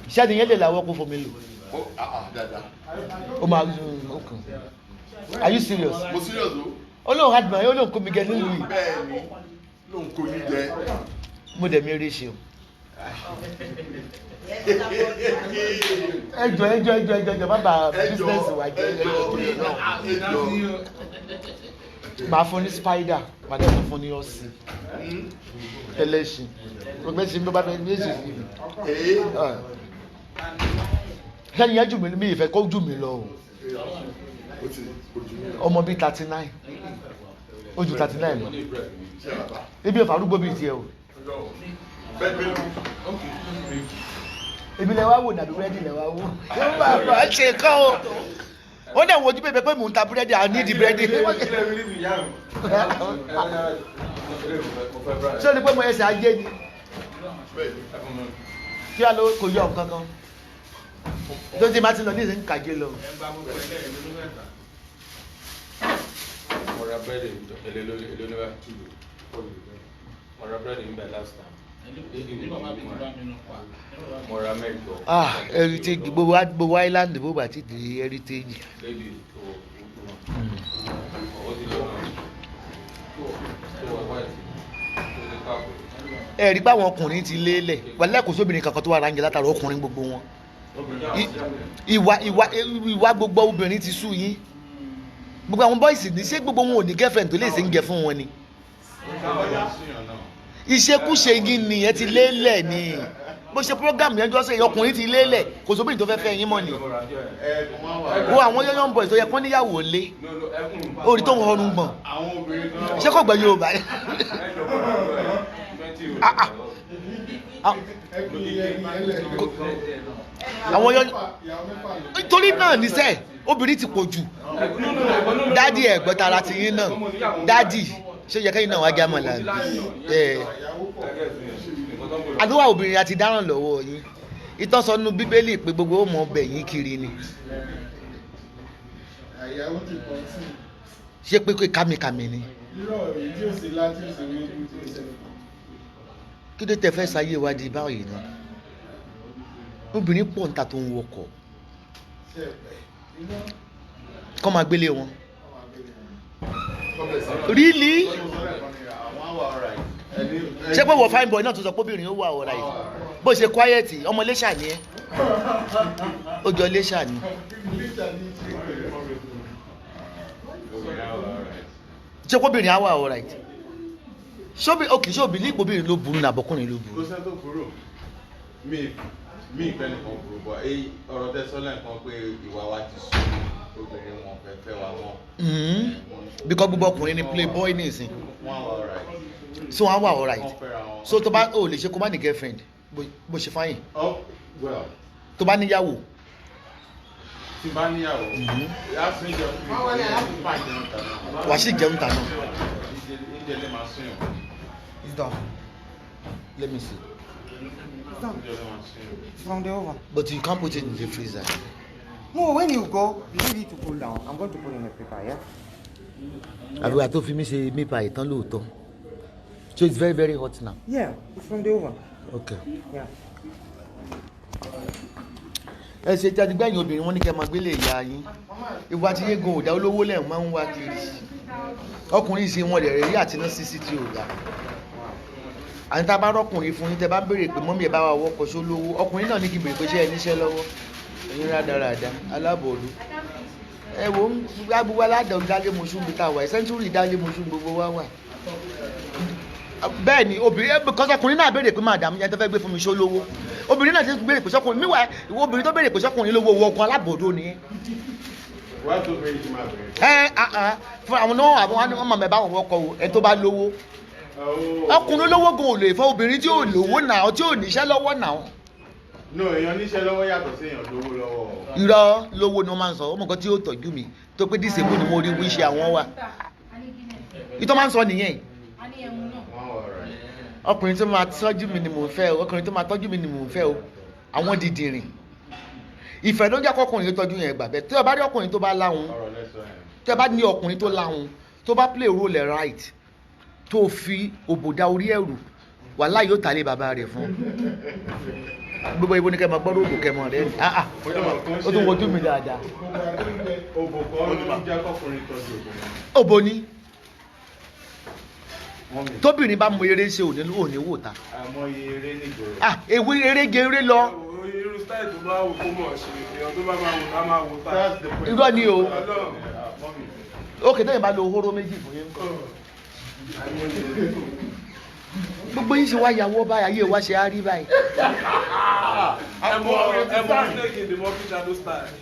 iṣẹ́ nìyẹn lè làwọ́ kó fomi lò. dáadáa. ó máa ń okùn. are you serious. mo serious o. olóhùn àdùnmáyà olóhùn kó mi gẹ nílùú yìí. bẹ́ẹ̀ ni ló ń kó yín jẹ. mo dẹ̀ mi rí ṣe o. ẹjọ bàbá bísínẹ́sì wa jẹ́ máa fún ní spider máa dẹ̀ fún ní ọ̀sìn ẹlẹ́sìn ọgbẹ́sìn ló bá fẹ́ ní èsì sí i ṣẹ́ni yẹn jù mí mi ìfẹ́ kó jù mí lọ o ọmọ bíi 39 ó ju 39 lọ ibi ìfà arúgbó bíi tiẹ̀ o èmi lẹ wá wò nàbí búrẹ́dì lẹ wá wò ó bá bá ṣe kọ́ o ó dẹ̀ wojú pépé pé mò ń ta búrẹ́dì à ní ìdí búrẹ́dì. ṣé o ní pé mo ẹsẹ̀ ajé ni kí á ló kò yọ nǹkan kan tó ti máa ti lọ ní ìsìn kàjé lọ. mo ra búrẹ́dì mo ra búrẹ́dì ń bẹ̀ last time. Heritage gbogbo island bó bá ti di heritage. Ẹ̀rí pé àwọn ọkùnrin ti lélẹ̀ wàlẹ́ kò sóbìnrin kankan tó wà ráńjẹ látara ọkùnrin gbogbo wọn. Ìwà gbogbo obìnrin ti sú yín. Gbogbo àwọn bọ́ìsì ní ṣé gbogbo wọn ò ní girlfriend tó lè ṣe ń jẹ fún wọn ni. Ìṣekúṣe yín nìyẹn ti lélẹ̀ ni bó ṣe program yẹn jọ sẹ́yìn ọkùnrin ti lélẹ̀ kò sóbìnrin tó fẹ́ fẹ́ yín mọ́ ni. Wo àwọn young boys tó yẹ kán níyàwó lé orí tó ń họrùn gbọ̀n ṣé kò gbọ́ Yorùbá. Àwọn yọ torí náà níṣẹ́ obìnrin ti pọ̀ jù dádì ẹ̀gbọ́n tara ti yín náà dádì ṣé yẹ kẹ́yìn náà wá jámọ̀ láàbí àdúrà obìnrin àti dáràn lọ́wọ́ yín ìtọ́sọ́nù bíbélì pé gbogbo ó mọ ọbẹ̀ yín kiri ni ṣé pé kàmìkàmì ni kí ló tẹ fẹ́ sáyé ìwádìí báyìí náà obìnrin pọ̀ níta tó ń wọkọ̀ kọ́ máa gbélé wọn really ṣé pé wọ fine boy náà tó sọ pé obìnrin ó wà ọ̀rá yìí bó ṣe quiet ọmọ Iléṣà ni ẹ́ ó jọ Iléṣà ni ṣé pé obìnrin á wà ọ̀rá yìí ṣé obìnrin ipò obìnrin ló burú ní àbọ̀kùnrin ló burú. kò sẹ́ tó burú mi ìfẹ́ nìkan burú bọ̀ ọ̀rọ̀ tẹ́sọ́lẹ̀ kan pé ìwà wa ti sùn obìnrin wọn fẹ́ fẹ́ wa mọ́. Because gbogbo ọkùnrin ni playboy nìsín. Wọ́n wà alright. So wọ́n wà alright. Wọ́n fẹ́ra wọn. So tó bá o lè ṣe kó má ní girlfriend bó ṣe fáyìn. Oh, well. Tó bá níyàwó. Tí bá níyàwó. Yá sí ìjọ fún mi. Wà á sì jẹun tà náà. Ìjẹ́lẹ̀ máa sún yàn. It's done. Let me see. It's done. Ìjẹ́lẹ̀ máa sún yàn. It's from the oven. But you can't put it in the freezer. No, when you go, you need it to cool down. I'm going to put in a paper, yeah? Àbúrò tó fi mí ṣe mípa ìtàn lóòótọ́. So it's very very hot now. Yeah, it's from the oven. Okay. Yeah. Ẹ ṣe tí a ti gbẹ̀yìn obìnrin wọn ní kẹ́ máa gbélé ìyá yín. Ìwà tí yégun ò dá olówó lẹ́hìn máa ń wá kiri. Ọkùnrin ṣe wọn lè rí àti náà sísí tí ò dá. Àní tá a bá rọ́kùnrin fún yín tẹ́ bá béèrè pé mọ́mí ẹ̀ bá wa wọ́kọ̀ ṣó lówó. Ọkùnrin náà ní kí n béèrè pé ṣé ẹ níṣẹ́ lọ́wọ́. Ẹ̀yin rádaràda alábòolú. Ẹ wo gbogbo aládùn dálé mọṣú bí táwa ẹ̀ sẹ́ńtúrì dálé mọṣú gbogbo wa wà. Bẹ́ẹ̀ ni obìnrin because ọkùnrin náà béèrè pé madam yẹn tó fẹ́ gbé fún mi ṣó lówó. Obìnrin náà ti béèrè pé sọ́kùnrin míwà ìwọ obìnrin tó béèrè pé sọ́kùnrin lówó owó ọkùnrin alábòdó ni. Wá tó bẹ̀rẹ̀ tí máa bẹ̀rẹ̀. Fún àwọn náà àwọn ọmọ mẹ́bàá wọn wọ́kọ̀ o ẹ tó bá lówó. Ọkùnrin olówó gan ò lè fẹ́ obìnrin tí ò lówó náà tí ò níṣẹ́ lọ́wọ́ náà. No, èèyàn níṣẹ́ lọ́wọ́ yàtọ̀ sí èèyàn lówó lọ́wọ́. Irọ́ lówó ni wọ́n máa ń sọ ọmọ kan tí ó tọ́jú mi tó pé dísèbù ni mo rí wíṣẹ́ àwọn wà. Ìtọ́ máa ń sọ nìyẹn. Ọkùnrin tó máa tọ́jú mi ni mò ń fẹ́ o ọkùnrin tó máa tọ́jú mi ni mò ń fẹ́ o àwọn dìdìrìn. Ìfẹ́ ló ń jẹ́ kọ́kùnrin tó tọ́jú yẹn gbà bẹ́ẹ̀ tí o bá rí ọkùnrin tó bá láhùn tí o bá ní ọkùnrin tó láhùn tó bá play role right tó fi òbòdà orí ẹ̀rù wàhálà yóò tàlé bàbá rẹ̀ fún gbogbo ibo ni kẹ́ máa gbọ́dọ̀ òbò kẹ́ mọ̀ rẹ̀ ó tún wojú mi dáadáa. Òbò kọ́ ló ń jẹ́ kọ́kùnrin tọ́jú obìnrin. Òbò ni tóbìnrin bá mọ eré ṣe òní wò ta. Àmọ́ iye eré nígboro. Ewé eré ge eré lọ. Irú style tó bá wò kó mọ̀ ṣe èèyàn tó bá máa wò ká máa wò ta. Irọ́ ni o. Ókè tẹ́yìn bá lo hóró méjì fún yín. Gbogbo yín ṣe wá yàwó báyìí ayé wa ṣe á rí báyìí. Ẹ̀mọ́ snake in the monkey shadow style.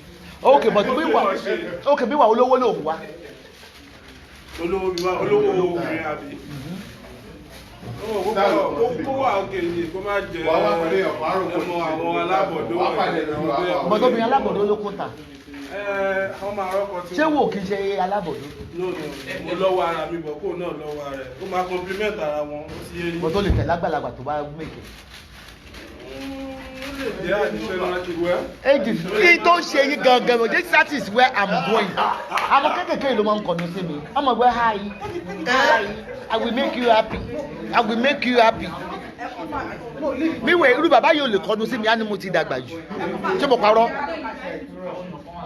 Ókè bọ̀ bí wà olówó lòun wá. Olówó obìnrin àbí. Kó wà òkè yìí kó má jẹ ẹmọ àwọn alábọ̀dó. Ọmọ tó bí alábọ̀dó ló kún ta. Wọ́n máa rọ́kọ tí. Ṣé wò kí n ṣe alábọ̀dó? Mo lọ́wọ́ ara mi bọ̀ kó náà lọ́wọ́ rẹ̀. Ó máa compliment ara wọn. Mo tó lè tẹ̀ lágbàlagbà tó bá mèkè. Èjì kí tó ṣe yí gangan o, this is where I'm going. Àwọn kékèké ló máa ń kọ̀nù sí mi. Ọmọ ìgbẹ́ hi, I will make you happy, I will make you happy. Míwèé irú bàbá yóò lè kọ̀nù sí mi, á ní mo ti dàgbà jù. Ṣé mo parọ́?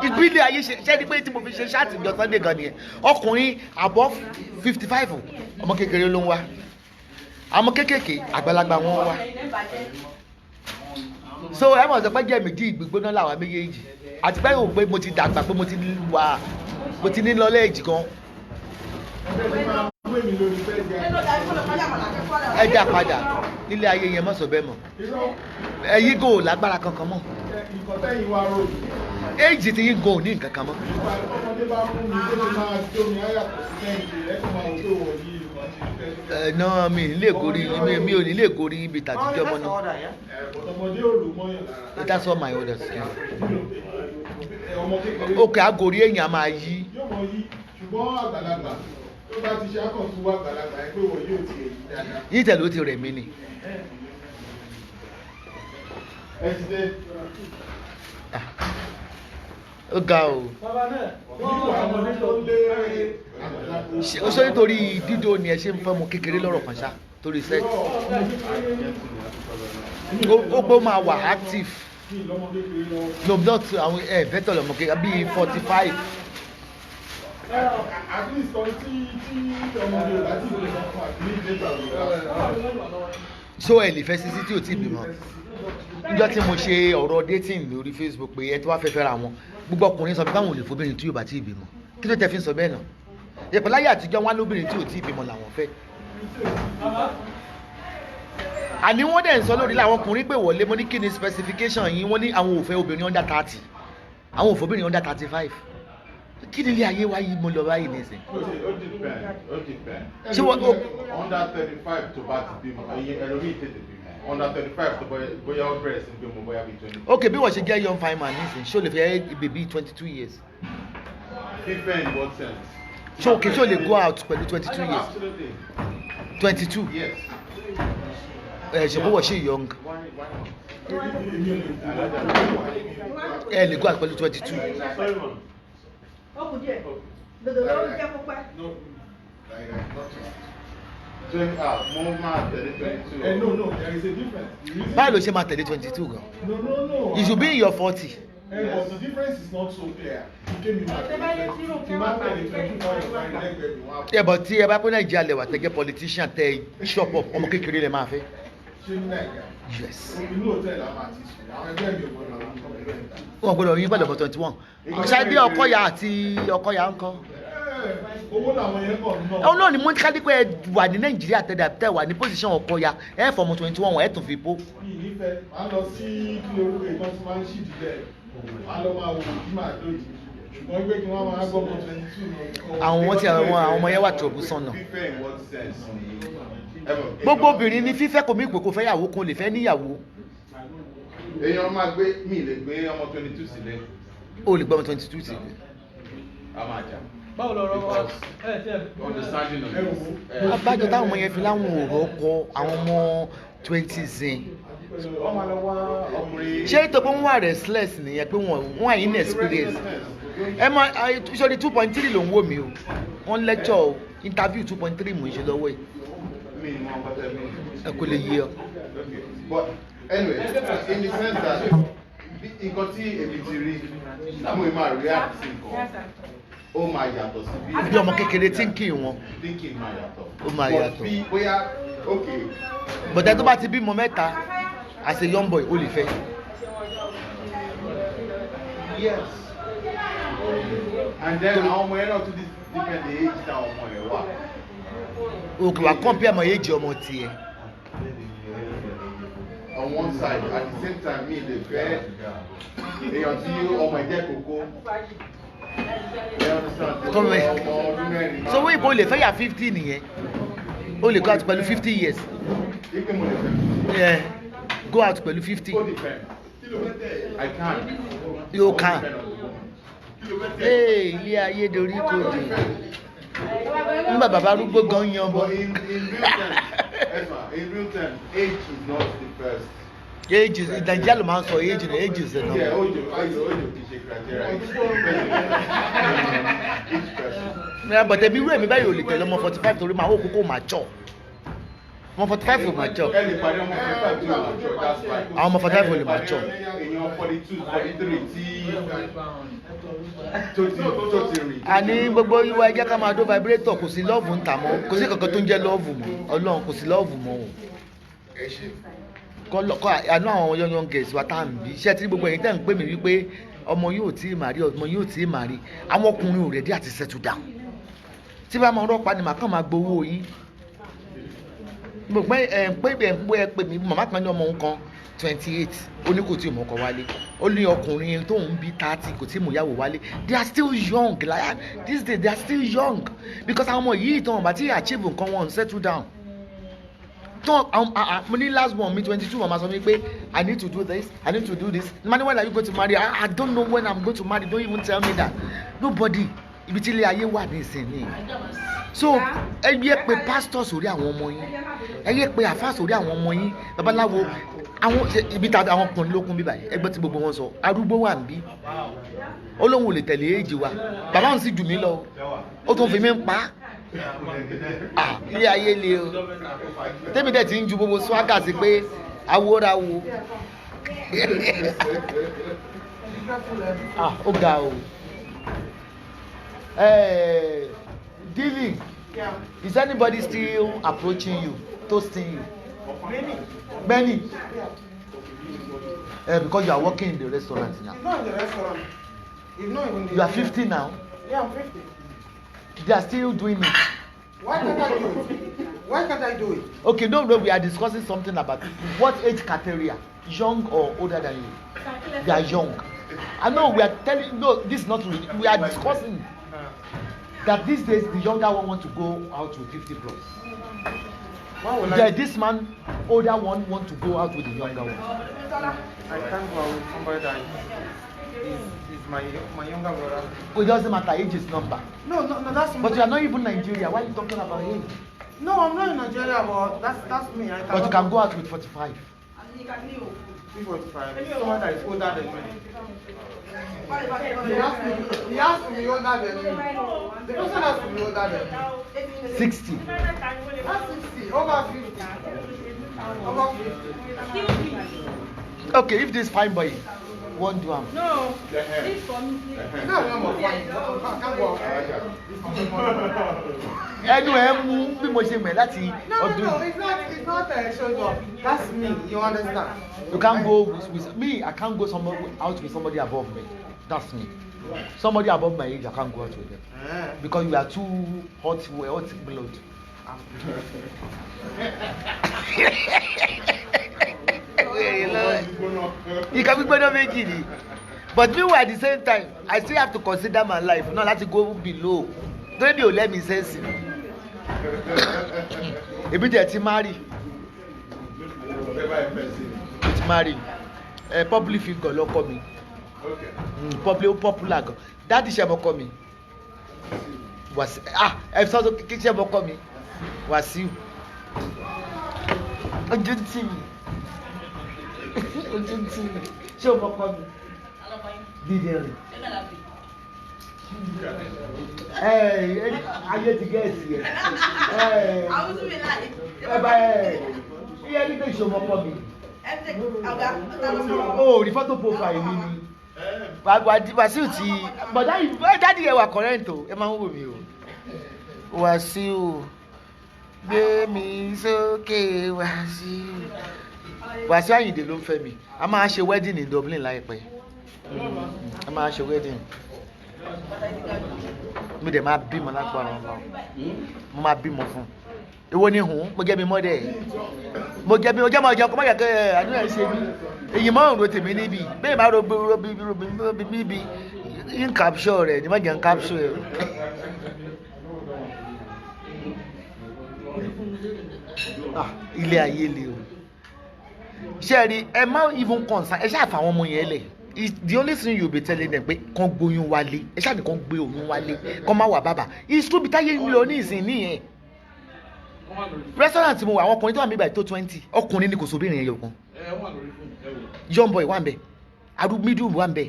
Ìbílẹ̀ ayé ṣe ní pé tí mo fi ṣe ṣáàtì ìjọ Sunday gan nìyẹn. Ọkùnrin above 55 ọmọ kékeré ló ń wá. Àwọn kékèké àgbàlagbà wọn wá. So ẹ mọ̀ sọ pé jẹ́ méjì ìgbígbóná làwọn méjèèjì àti pé òun pé mo ti dàgbà pé mo ti ní lọ́lẹ́ èjì kan. Ẹ dá padà nílé ayé yẹn mọ̀ sọ bẹ́ẹ̀ mọ̀ ẹ̀yí gò lágbára kankan mọ́ èjì tí yín gò ní nǹkan kan mọ́. Náà mi ò ní lè gorí ibi tàbí ọmọ náà. That's all my orders. Okay, agori èèyàn máa yí. Ṣùgbọ́n àgbàlagbà tó bá ti ṣe àkàntún wá àgbàlagbà ẹ pé wọ́n yóò ti èyí dáadáa. Yìí tẹ̀lé ó ti rẹ̀ mí ni. Ẹ ti dé. Ó ga o. Ó sọ nítorí dídó ni ẹ ṣe ń fẹ́ mu kékeré lọ́rọ̀ kan ṣá torí sex. Ó pé ó máa wà active. No, not àwọn bẹ́tọ̀ lọ́mọ kékeré bíi 45. At least kan tí ọmọdé ò láti ìlú ọkọ̀ àti ní ìdẹ́ta òun. So ẹ lè fẹ́ sísí tí ò tí ì bímọ. Níjọ́ tí mo ṣe ọ̀rọ̀ dating lórí Facebook pé ẹ tí wàá fẹ́ fẹ́ra wọn gbogbo ọkùnrin sọ pé káwọn ò lè fobìnrin tí yóò bá tí ì bímọ. Kí ló tẹ fi ń sọ bẹ́ẹ̀ náà? Yẹ̀pẹ̀ láyé àtijọ́ wọn lóbìnrin tí ò tí ì bímọ làwọn fẹ́. Àní wọ́n dẹ̀ ń sọ lórí làwọn ọkùnrin pé wọlé mo ní kí ni specification yín wọ́n ní àwọn ò fẹ́ obìnrin under 30 àwọn ò fẹ́ obìnrin under 35. kí ni ilé ayé wa yìí mo lọ báyìí nísìn. Ó depend. Ṣé wọ́n Under 35 tó bá ti bímọ, ẹlòmíì tètè bímọ. Under 35 tó bóyá ó bẹ̀rẹ̀ sí bímọ bóyá bí 20. ok bí wọ́n ṣe jẹ́ young fine man nísìn ṣé o lè fẹ́ bèbí 22 years. Different in what sense? ṣé okay ṣé o lè go out pẹ̀lú 22 years. Absolutely. 22. Yes. Ṣe bó wọ́n ṣe young. Ẹ lè go out pẹ̀lú 22. Ó kù díẹ̀. Dòdò ló ń jẹ́ púpẹ́. Mo máa tẹ̀lé 22. No, there is a difference. The reason- Báwo ló ṣe máa tẹ̀lé 22 gan? No. You should be in your 40. But the difference is not so clear. You came in at 22. The man tell the 24 is fine, then baby, one. Yeah, but tí ẹ bá pé Nàìjíríà lẹwà tẹ jẹ́ politician tẹ shop up ọmọ kékeré lẹ máa fẹ́. Ṣé ní Nàìjíríà? Yes. Inú hòtẹ́ẹ̀lì àwọn àti ìsìn. Àwọn ẹgbẹ́ mi ò gbọ́dọ̀ àwọn ọmọ ẹgbẹ́ mi. Wọ́n gbọ́dọ̀ yín gbọ́dọ̀ for 21. Ṣáde Ọkọ̀yà àti Ọkọ̀yà ń kọ́. Owó làwọn yẹn kọ̀ náà. Ó náà ni mo ń ká dípẹ́ wà ní Nàìjíríà tẹ wà ní position Ọkọ̀yà ẹ fọmọ 21 wọn ẹ tún fi pó. Mi nífẹ̀ẹ́, máa lọ sí kílé orúkọ ìtàn tí máa ń ṣì dìbẹ̀. Máa lọ máa wò bí màá lòdì. Ṣùgbọ́n pé kí wọ́n máa gbọ́ ọmọ 22 lọ. Àwọn tí àwọn ọmọ yẹn wà trouble sọnà. Different in what sense? Gbogbo obìnrin ní fífẹ́ kò mí pé kò fẹ́ yàwó kò lè fẹ́ níyàwó. Èèyàn máa gbé mi lè gbé ọmọ 22 sílẹ̀. O lè gbọ́ ọmọ 22 sí. A máa jà. báwo lọ rọwọ Understanding of this. Abájọ táwọn ọmọ yẹn fi láwọn òrò kọ àwọn ọmọ 20s in. Ọmọ lọ wá ọkùnrin. Ṣé ètò pé wọ́n wà restless nìyẹn pé wọ́n wà inexperienced. Ẹ mọ ìṣòro 2.3 ló ń wò mí o. Wọ́n lecture interview 2.3 mò ń ṣe lọ́wọ́ yìí. Mi mọ ọmọ tẹ mi. Ẹ kò lè yé ọ. But anyway, in the sense that nǹkan tí èmi ti rí, mo máa react sí nǹkan. Ó máa yàtọ̀ sí bí. Bí ọmọ kékeré tí ń kí wọn. Thinking máa yàtọ̀. Ó máa yàtọ̀. But bí bóyá okay. Bọ̀dá tó bá ti bímọ mẹ́ta as a young boy ó lè fẹ́. Yes. And then àwọn ọmọ yẹn náà tún depend the age táwọn ọmọ yẹn wà. Òkè wà compare ọmọ èjì ọmọ tiẹ̀. On one side, at the same time, me the fẹ́ èèyàn tí ọmọ ẹ̀jẹ̀ kókó. Come here. So wọ́n ìbò lè fẹ́ yà 50 nìyẹn. O lè go out pẹ̀lú 50 years. Ipe mo lè fẹ́. Yeah. Go out pẹ̀lú 50. Ó depend. I can. You can. Hey, ilé ayé dorí kodò. Nígbà bàbá arúgbó gan yan bọ. But in real terms, age is not the first. Age is Nàìjíríà ló máa ń sọ age ní age is the Yeah, number. ojo kì í ṣe criteria. Each person. But ẹbí irú èmi báyìí ò lè tẹ̀lé ọmọ 45 torí máa wò kókó máa jọ. Ọmọ 45 ò máa jọ. Ẹ lè parí ọmọ 45 tí ó máa jọ, that's fine. Àwọn ọmọ 45 ò lè máa jọ. Èèyàn 42, 43 tí tó ti rìn. Àní gbogbo ìwà ẹjẹ́ ká máa dó vibrator kò sí lọ́ọ̀fù ń tà mọ́ kò sí kankan tó ń jẹ́ lọ́ọ̀fù mọ́ Ọlọ́run kò sí lọ́ọ̀fù mọ́ o. Àánú àwọn young girls wa tá à ń bí iṣẹ́ tí gbogbo ẹ̀yin tẹ̀ ń pè mí wípé ọmọ yóò tí ì màrí ọmọ yóò tí ì màrí àwọn ọkùnrin ò ready àti settle down. Tí bá máa rọ́pa ni màá kàn máa gbowó yín. Mo pé pé mi màmá kan ní ọmọ òun kan 28 ó ní kò tí ì mọ̀ ọkọ wálé ó ní ọkùnrin tó ń bí 30 kò tí ì mọ̀ ìyàwó wálé they are still young like these days they are still young because àwọn ọmọ yìí tó wọn bá ti achieve nǹkan wọn settle down. Mo ní last one mi 22 mama sọ mi pé I need to do this I need to do this mani when are you going to marry I don't know when I'm going to marry don't even tell me that nobody ibi tí ilé ayé wà ní ìsinyìí so ẹ yẹ pé pastor sórí àwọn ọmọ yín ẹ yẹ pé àfáà sórí àwọn ọmọ yín babaláwo àwọn ibi tá àwọn ọkùnrin lókun bíbá yìí ẹgbẹ́ tí gbogbo wọn sọ arúgbó wà ń bí olóhùn ò lè tẹ̀lé èjì wa bàbá òun sì jù mí lọ ó tún fi mí ń pa á ilé ayé le o tẹ́mi dẹ̀ ti ń ju gbogbo swagger sí pé awórawo ó ga o dealing is anybody still approaching you toasting you many because you are working in the restaurant now Not in the restaurant. If not even the you are 50 now Yeah, I'm 50. they are still doing it Why can't I do it? Why can't I do it? okay no we are discussing something about what age category young or older than you they are young I know we are telling, no, this is not real. We are discussing that these days the younger one want to go out with 50 plus. Yeah, this man, older one, want to go out with the younger one. I can't go out with somebody that is my younger brother. It doesn't matter, age is number. No, that's me. But you are not even Nigeria. Why are you talking about age? No, I'm not in Nigeria, but that's me. But you can go out with 45. People 45. Someone that is older than me. He has to be older than me. The person has to be older than me. 60. Not 60, over 50. Over 50. Okay, if this fine boy won't do him. No, this for me. No, I can't go out. Anyway, bí mo ṣe mọ̀ láti No, ọdún. it's not a show job. That's me, you understand? You can't go with me. I can't go out with somebody above me. That's me. Somebody above my age, I can't go out with them because you are too hot blood. You can be better making it. But meanwhile, at the same time, I still have to consider my life. Not to go below. Don't you let me sense it. If you marry, it's marry. Public figure ló call me. Popular. That is what call me. Was if so kitchen call me. Was you? Ojú tí mi. Ṣé o mọ̀ kọ́ mi? Dídé rìn. Ayé ti gẹ̀ẹ́sì yẹn. Iye ní kí ṣe o mọ̀ kọ́ mi. O rí fọ́tò profile mi ni. Wàsíù ti dáàdì yẹn wà current o, ẹ máa ń wò mí o. Wàsíù gbé mi sókè Wàsíù. Wàsíù Àyìndé ló ń fẹ́ mi. A máa ṣe wedding ní Dublin láìpẹ́. A máa ṣe wedding. Mi dẹ̀ máa bímọ lágbára Ọlọ́run. Mo máa bímọ fún. Èwo ni hùn? Mo jẹ́ mi mọ́dẹ̀. Mo jẹ́ mi ọjọ́ máa jẹun kọ́ máa yẹ kẹ́ àdúrà ṣe mí. Èyí máa ń ro tèmi níbi. Bẹ́ẹ̀ máa ro bíbí. In capture rẹ̀ ni má jẹun capture rẹ̀. Ilé ayé le o. Ṣé rí ẹ má even concern ẹ ṣáà fà àwọn ọmọ yẹn lẹ̀. The only thing you be telling them pé kàn gbóyún wálé ẹ ṣáà ní kàn gbé oyún wálé kàn má wà bàbà ìṣúbi táyé ń lọ ní ìsìn nìyẹn. Restaurant mo wà àwọn ọkùnrin tó wà mí báyìí tó 20 ọkùnrin ni kò sóbìnrin yẹn yọkan. Young boy wà ń bẹ middle wà ń bẹ.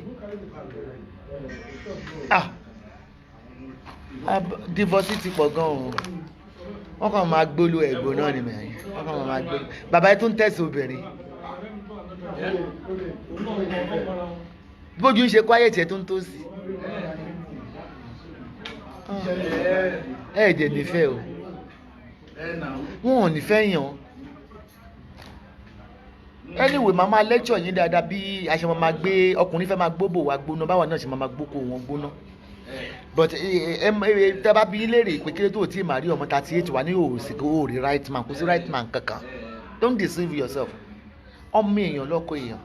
Divorce ti pọ̀ gan o. Wọ́n kàn máa gbólú ẹ̀gbọ́n náà ni mẹ́rin. Wọ́n kàn máa gbólú. Bàbá yẹn tó ń tẹ̀sí obìnrin. Bójú ń ṣe quiet ẹ̀ tó ń tó sí. Ẹ̀ẹ́dẹ̀ nífẹ̀ẹ́ o. Wọn ò nífẹ̀ẹ́ yàn. Anyway, màmá lecture yín dáadáa bí a ṣe máa gbé ọkùnrin fẹ́ máa gbóbò wa gbóná báwa náà ṣe máa gbókò wọn gbóná. But tẹ́ bá bí léèrè pé kí ló tó tí màá rí ọmọ 38 wà ní òsì kó rí right man kò sí right man kankan. Don't deceive yourself. Ọmọ èèyàn lọ́kọ èèyàn.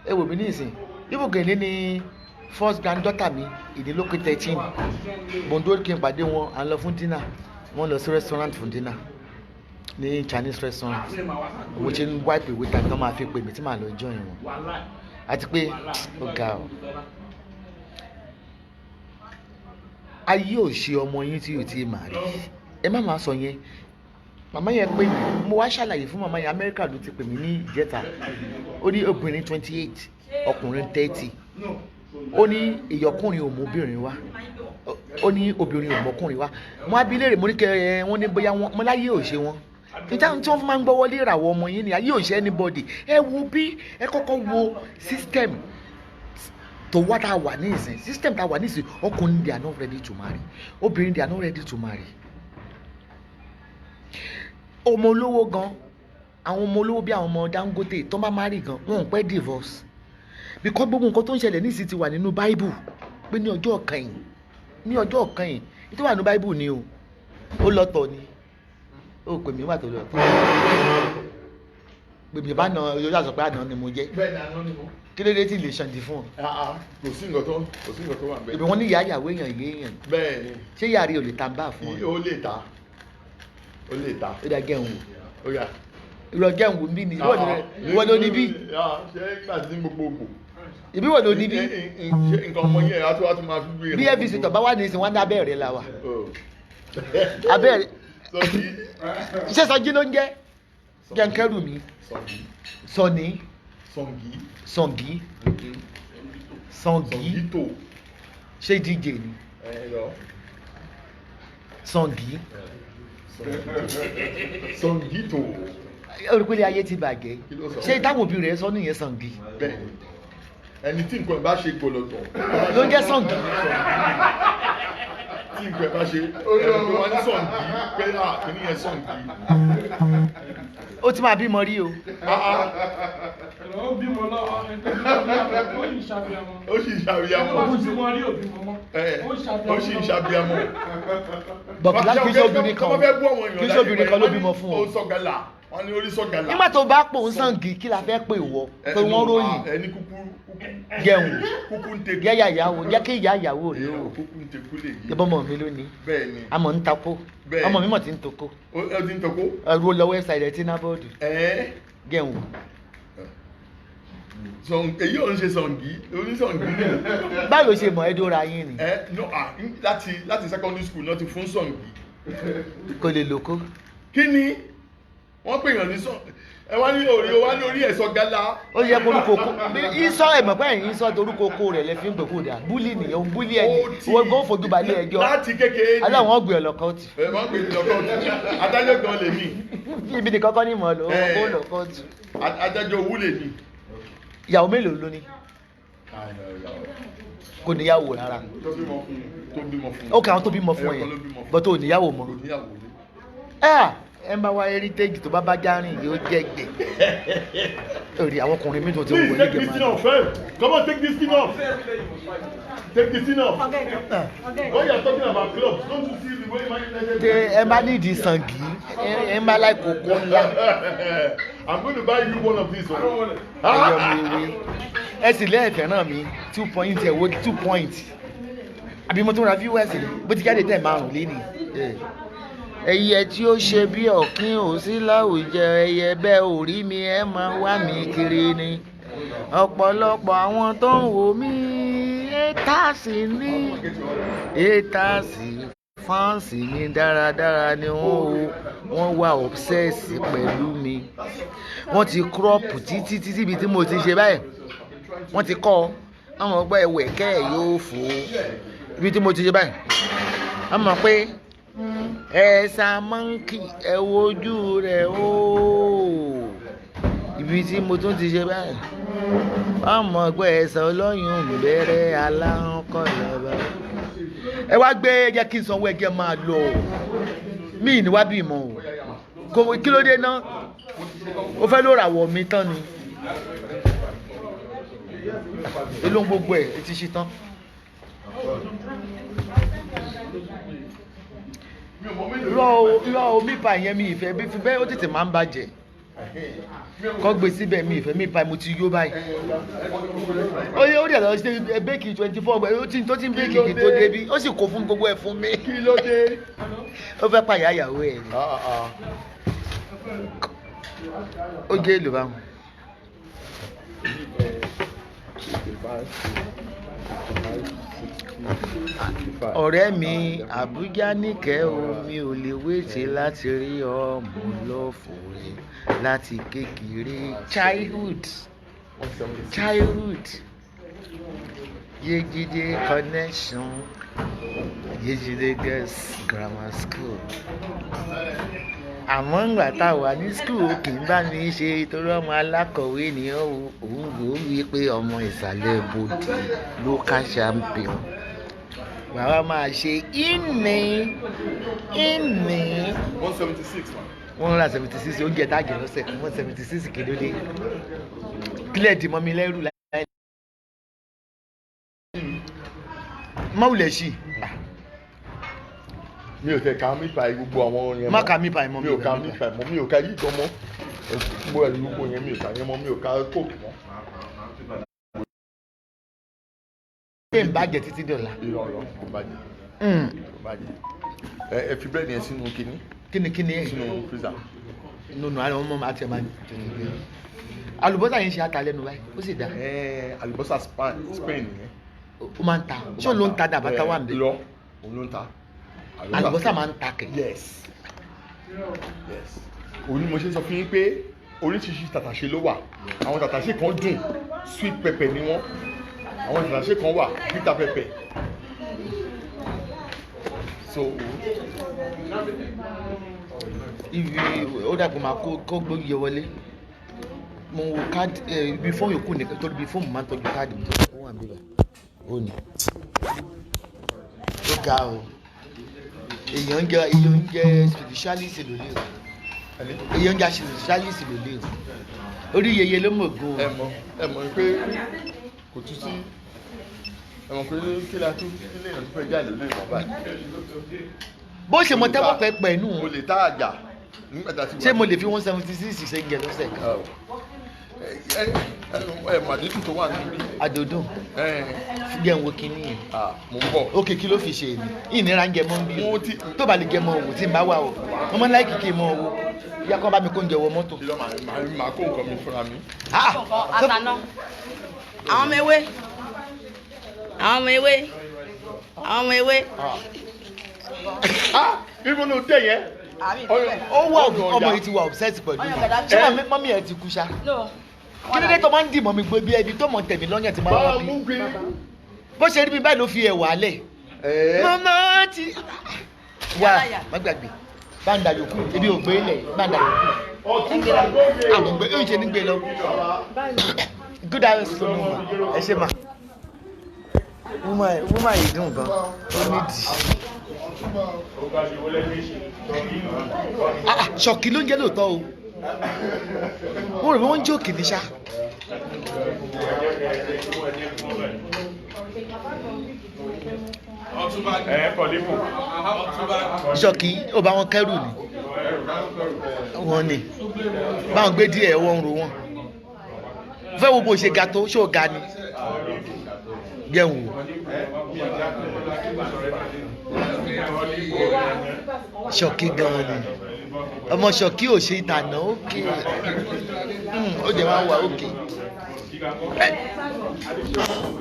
Ẹ wò mí ní ìsìn. Ibùkún ní ni first granddaughter mi ìdílókè 13. Bondo kí n pàdé wọn à ń lọ fún dinner. Wọ́n lọ sí restaurant fún dinner. Ní Chinese restaurant. Mo ṣe ń wipe away time tó máa fi pè mí tí màá lọ join wọn. Àti pé ó ga o. Ayé ò ṣe ọmọ yín tí ò tí mà rí. Ẹ má máa sọ yẹn. Màmá yẹn pè mí mo wá ṣàlàyé fún màmá yẹn Amẹ́ríkà ló ti pè mí ní ìjẹta. Ó ní obìnrin 28 ọkùnrin 30. Ó ní ìyọkùnrin ò mú obìnrin wá. Ó ní obìnrin ò mọ́kùnrin wá. Mo á bi léèrè mo ní kẹ́ wọ́n ní bóyá mo láyé ò ṣe wọn. Ìtàn tí wọ́n fi máa ń gbọ́ wọlé ìràwọ̀ ọmọ yín ni ayé ò ṣe anybody. Ẹ wo bí ẹ kọ́kọ́ wo system tó wá tá a wà ní ìsìn system tá a wà ní ìsìn ọkùnrin they are not ready to marry obìnrin they are not ready to marry. Ọmọ olówó gan àwọn ọmọ olówó bí àwọn ọmọ Dangote tó bá marry gan wọn ò pẹ́ divorce because gbogbo nǹkan tó ń ṣẹlẹ̀ ní ìsìn ti wà nínú Bible pé ní ọjọ́ kẹyìn tó wà nínú Bible ni o ó lọ́tọ̀ ni ó pè mí wà tó lọ́tọ̀ pè mí bá nà yóò yà sọ pé àná ni mo jẹ́ kí ló dé tí lè ṣàǹdí fún ọ. kò sí nǹkan tó wà bẹ́ẹ̀. ìbí wọn ní ìyá ìyàwó èèyàn yé èèyàn. bẹ́ẹ̀ ni. ṣé ìyá rí o lè ta bá fún ọ. ó lè ta. ó dá gẹ̀hún ó yà. ìrọ̀ gẹ̀hún bí ni ìwọ ló ní bí. ṣé nígbà tí gbogbogbò. ìbí wọ̀ ló ní bí. nǹkan ọmọ yẹn á tó máa fi gbé. bí fbc tó bá wà ní ìsìn wọn ní abẹ́rẹ́ la wà. abẹ́rẹ́ iṣẹ́ sọ́jí ló ń jẹ́ kẹ́ńkẹ́rù mi. sọ́ni. Sọ̀ngí. Sọ̀ngítò. ṣé DJ ni. Sọ̀ngí. Sọ̀ngítò. olùpẹ̀lẹ̀ ayé ti bàjẹ́ ṣé táwọn òbí rẹ̀ sọ nìyẹn Sọ̀ngí. ẹni tí nǹkan bá ṣe gbọlọtọ. ló ń jẹ́ Sọ̀ngí. tí nǹkan bá ṣe ẹni wọn ní Sọ̀ngí pé kìíní yẹn Sọ̀ngí. ó ti máa bímọ rí o. ó bímọ lọ́wọ́ ó sì ṣàbíamọ. ó sì ṣàbíamọ. ó sì mọ rí òbí mọ́mọ́. ó sì ṣàbíamọ. bọ̀dá kí sóbìnrin kan ló bímọ fún ọ. ó sọ̀gàlà wọn ní orí sọ̀gàlà. nígbà tó bá pò ń Sàngí kí la fẹ́ pè wọ pé wọ́n ròyìn. ẹni kúkúrú. gẹ̀hún kúkú ń tekú. gẹ́yà ìyàwó jẹ́ kí ìyá ìyàwó rẹ̀ o. kúkú ń tekú lè yí. ìbọn mọ̀ mi lónìí. bẹ́ẹ̀ni. àmọ̀ ń takó. ọmọ mi mọ̀ ti ń toko. ó ti ń toko. ẹ̀rù lọ́wọ́ ẹ̀sà ilẹ̀ tí náà bọ́ọ̀dù. gẹ̀hún. èyí ò ń ṣe Sọ̀ngí oníṣọ̀ngí ni. báwo ṣe mọ̀ ẹ́ dóra yín ni. láti secondary school náà ti fún Sọ̀ngí. kò lè lóko. kí ni wọ́n pè yàn ní Sọ̀ngí ẹ wá ní orí ẹ̀sọ́ gálá. ó yẹ kó orúkọ kó ìsọ ẹ̀mọ̀ pé ẹ̀yìn ìsọ torúkọ kó rẹ̀ lẹ fi ń pè kó dà búlì nìyẹn òun búlì ẹ̀yìn wọ́n gbọ́n fojú balẹ̀ ẹjọ́ láti kékeré ni aláwọ̀ ọ̀gbìn ọ̀lọ́kọ́ọ̀tù. ẹ máa ń pè ní lọ́kọ́ọ̀tù adájọ́ gan lè mí. ibi nìkan kọ́ ní ìmọ̀ ọ̀lọ́kọ́ọ̀tù. adájọ́ owó lè mí. ìyàwó mélòó ló ní. kò níyàwó rárá. tó bímọ fún. ó kà àwọn tó bímọ fún ẹ bọ́ tó níyàwó mọ́. ẹ ń bá wa heritage tó bá bá járìn yóò jẹgbẹ orí àwọn ọkùnrin mi tó ti wọlé gẹ̀mà. Please take this thing off, come on take this thing off. Take this thing off. When you are talking about clubs, don't you see the way my. ẹ má nídìí Sàngí ẹ má láì kókó ńlá. I'm going to buy you one of these. ẹyọ mi wí ẹ sì lẹ́ẹ̀fẹ̀ náà mi 2 point ẹ̀ wo 2 point àbí mo tún ra viewers bó ti jáde tẹ̀ márùn-ún lé ní. ẹyẹ tí ó ṣe bí ọ̀kín ò sí láwùjọ ẹyẹ bẹ́ẹ̀ ò rí mi ẹ máa wá mi kiri ni ọ̀pọ̀lọpọ̀ àwọn tó ń wò mí ètàsì fáǹsì mi dáradára ni wọ́n wà obsess pẹ̀lú mi wọ́n ti crop títí ibi tí mo ti ṣe báyìí wọ́n ti kọ́ àwọn ọgbà ẹ̀wẹ̀ kẹ́ ẹ̀ yóò fò ibi tí mo ti ṣe báyìí wọ́n mọ̀ pé ẹ̀sà mọ́ǹkì ẹ wojú rẹ̀ ooo ibi tí mo tún ti ṣe báyìí ọmọ ẹgbẹ́ ẹ̀sà ọlọ́yún bẹ̀rẹ̀ aláǹkọ̀ lọ́ba ẹ wá gbé jẹ́ kí n sanwó ẹgẹ́ máa lọ mí ní wá bí mọ́ o kí ló dé náà ó fẹ́ ló ràwọ̀ mi tán ni èló gbogbo ẹ̀ ti ṣe tán. irọ́ omi pa ìyẹn mi ìfẹ́ bí fi bẹ́ẹ̀ ó tètè máa ń bàjẹ́ kọ́ gbé síbẹ̀ mi ìfẹ́ mi pa mo ti yó báyìí ó dẹ̀ lọ sí bẹ́ẹ̀kì 24 ó tí tó ti ń bẹ́ẹ̀kì kì tó débi ó sì kó fún gbogbo ẹ̀ fún mi kí ló dé ó fẹ́ pa ìyá ìyàwó ẹ̀ ni ó gé èlò báwọn. ọ̀rẹ́ mi Àbújá níkẹ́ o mi ò lè wéṣe láti rí ọmọ lọ́fọ̀ọ́rẹ́ láti kékeré childhood Yejide connection Yejide girls grammar school àmọ́ ńgbà tá a wà ní school kì í bá ní í ṣe torí ọmọ alákọ̀wé ni òun wò ó wí pé ọmọ ìsàlẹ̀ bòdì local champion bàbá máa ṣe ìní 176 wọ́n ra 76 oúnjẹ táàgì lọ́sẹ̀ 176 kìlódé kílẹ̀ dì mọ́ mi lẹ́rù láì máwùlẹ̀ sí mi ò tẹ ka mi pa gbogbo àwọn yẹn má ka mi pa ìmọ̀ mi ò ka mi pa ìmọ̀ mi ò ka yí gan mọ́ gbogbo ẹ̀ gbogbo yẹn mi ò ka yẹn mọ́ mi ò ka kóòkì mọ́. tẹ̀ ń bàjẹ́ títí dọ̀la. ìrọ̀rọ̀ kò bàjẹ́. kò bàjẹ́. ẹ fi búrẹ́dì yẹn sínú kíní. kíni ẹ̀. sínú freezer. nínú àwọn ọmọ àti ẹ̀ máa tètè gbé. àlùbọ́sà yẹn ṣe ata lẹ́nu báyìí ó sì dá. àlùbọ́sà Spain nìyẹn. ó máa ń ta ṣé òun ló ń ta dàbàtà wà nbẹ. lọ òun ló ń ta. àlùbọ́sà máa ń ta kẹ̀. yes. òun ni mo ṣe sọ fún yín pé oríṣiríṣi tàtàṣé ló wà. àwọn tàtàṣé kan dùn sweet pepper ni wọ́n. àwọn tàtàṣé kan wà bitter pepper. so ibi ó dàgbò máa kó gbóyè wọlé mo wo káàdì ibi fóònù yòókù nìkan torí ibi fóònù máa ń tọ́jú káàdì mi ó wà níbẹ̀ ó ní ó ga o èèyàn ń jẹ spiritualist lólè o èèyàn ń jẹ spiritualist lólè o orí yeye ló mọ̀ gan o. ẹ mọ̀ pé kò tún sí ẹ mọ̀ pé kí lè tún kí lè yàn tó fẹ́ jáde lórí ìwọ̀n báyìí. bó ṣe mọ tẹ́wọ́ pẹ́ pẹ́ nù. mo lè tá àjà nígbàtà tí. ṣé mo lè fi 176 ṣe ń jẹ lọ́sẹ̀ kan. màdìdù tó wà níbí. àdòdùn jẹ́ ń wo kinní yẹn. mo ń bọ̀. ókè kí ló fi ṣe èmi ìnira ń jẹ mọ́ bí o tó bá lè jẹ mọ́ òwò tí n bá wà o mo máa ń láì kìkì mọ́ owó ìyá kan bá mi kó ń jẹ wọ mọ́tò. màá kó nǹkan mi fúnra mi. àtàná àwọn ọmọ ewé àwọn ọmọ ewé àwọn ọmọ ewé. ibo ló dé yẹn. ó wà ọmọ yìí ti wà obsessed pẹ̀lú ṣé mọ́mí ẹ̀ ti kú ṣá kí ló dé tó máa ń dì mọ́ mi gbé bí ẹbí tó mọ̀ tẹ̀mí lọ́yàn ti máa wá bí bó ṣe rí mi báyìí ló fi ẹ̀wà lẹ̀ mọ́mọ́ ti wà má gbàgbé báńdà yòókù ebi ò gbé lẹ̀ báńdà yòókù àwọn gbé ń ṣe ní gbé lọ good afternoon ẹ ṣe mà wúmà yìí dùn gan ó nídìí. ṣọ̀kì ló ń jẹ́ lóòótọ́ o wọ́n rò wọ́n ń jókè ní ṣá. ṣọ̀kì ó bá wọn kẹ́rù ni wọ́n ní báwọn gbé díẹ̀ wọ́n ń ro wọn fẹ́ wo bó ṣe ga tó ṣó ga ni jẹun wò. ṣọ̀kì gan-an ni ọmọ ṣọ̀kì ò ṣe ìtànà òkè ó jẹ́ máa wà òkè.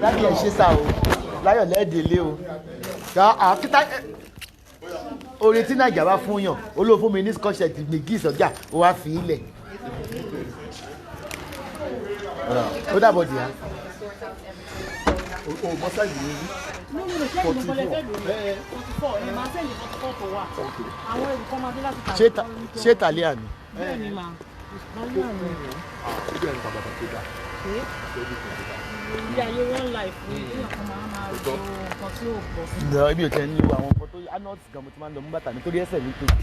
láti ẹ̀ ṣe sá o láyọ̀ lẹ́ẹ̀dẹ̀lé o kíta orin tí nàìjà bá fún yàn olóò fún mi ní scotchet méjì ìsọjà ó wá fi ilẹ̀ ó dàbọ̀ dìá. o mọ sáìdì mi rí. ṣé Italia ni. ilé ayé one life ní ọkàn máa ro nǹkan tí ò gbọ́ sí. ǹjẹ́ ibi ò tẹ́ ní àwọn nǹkan tó anọ́ọ̀tì gan mo ti máa ń lọ mú bàtà nítorí ẹsẹ̀ mi tóbi.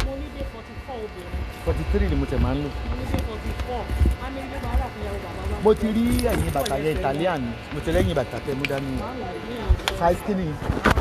mo ní dé 44 obìnrin. 43 ni mo tẹ̀ máa ń lò. mo ní dé 44 ámì ló máa wà fún ìyàwó bàbá wa. mo ti rí ẹ̀yìn bàtà yẹn Italian mo ti rẹ́yìn bàtà tẹ mú dání. size 3.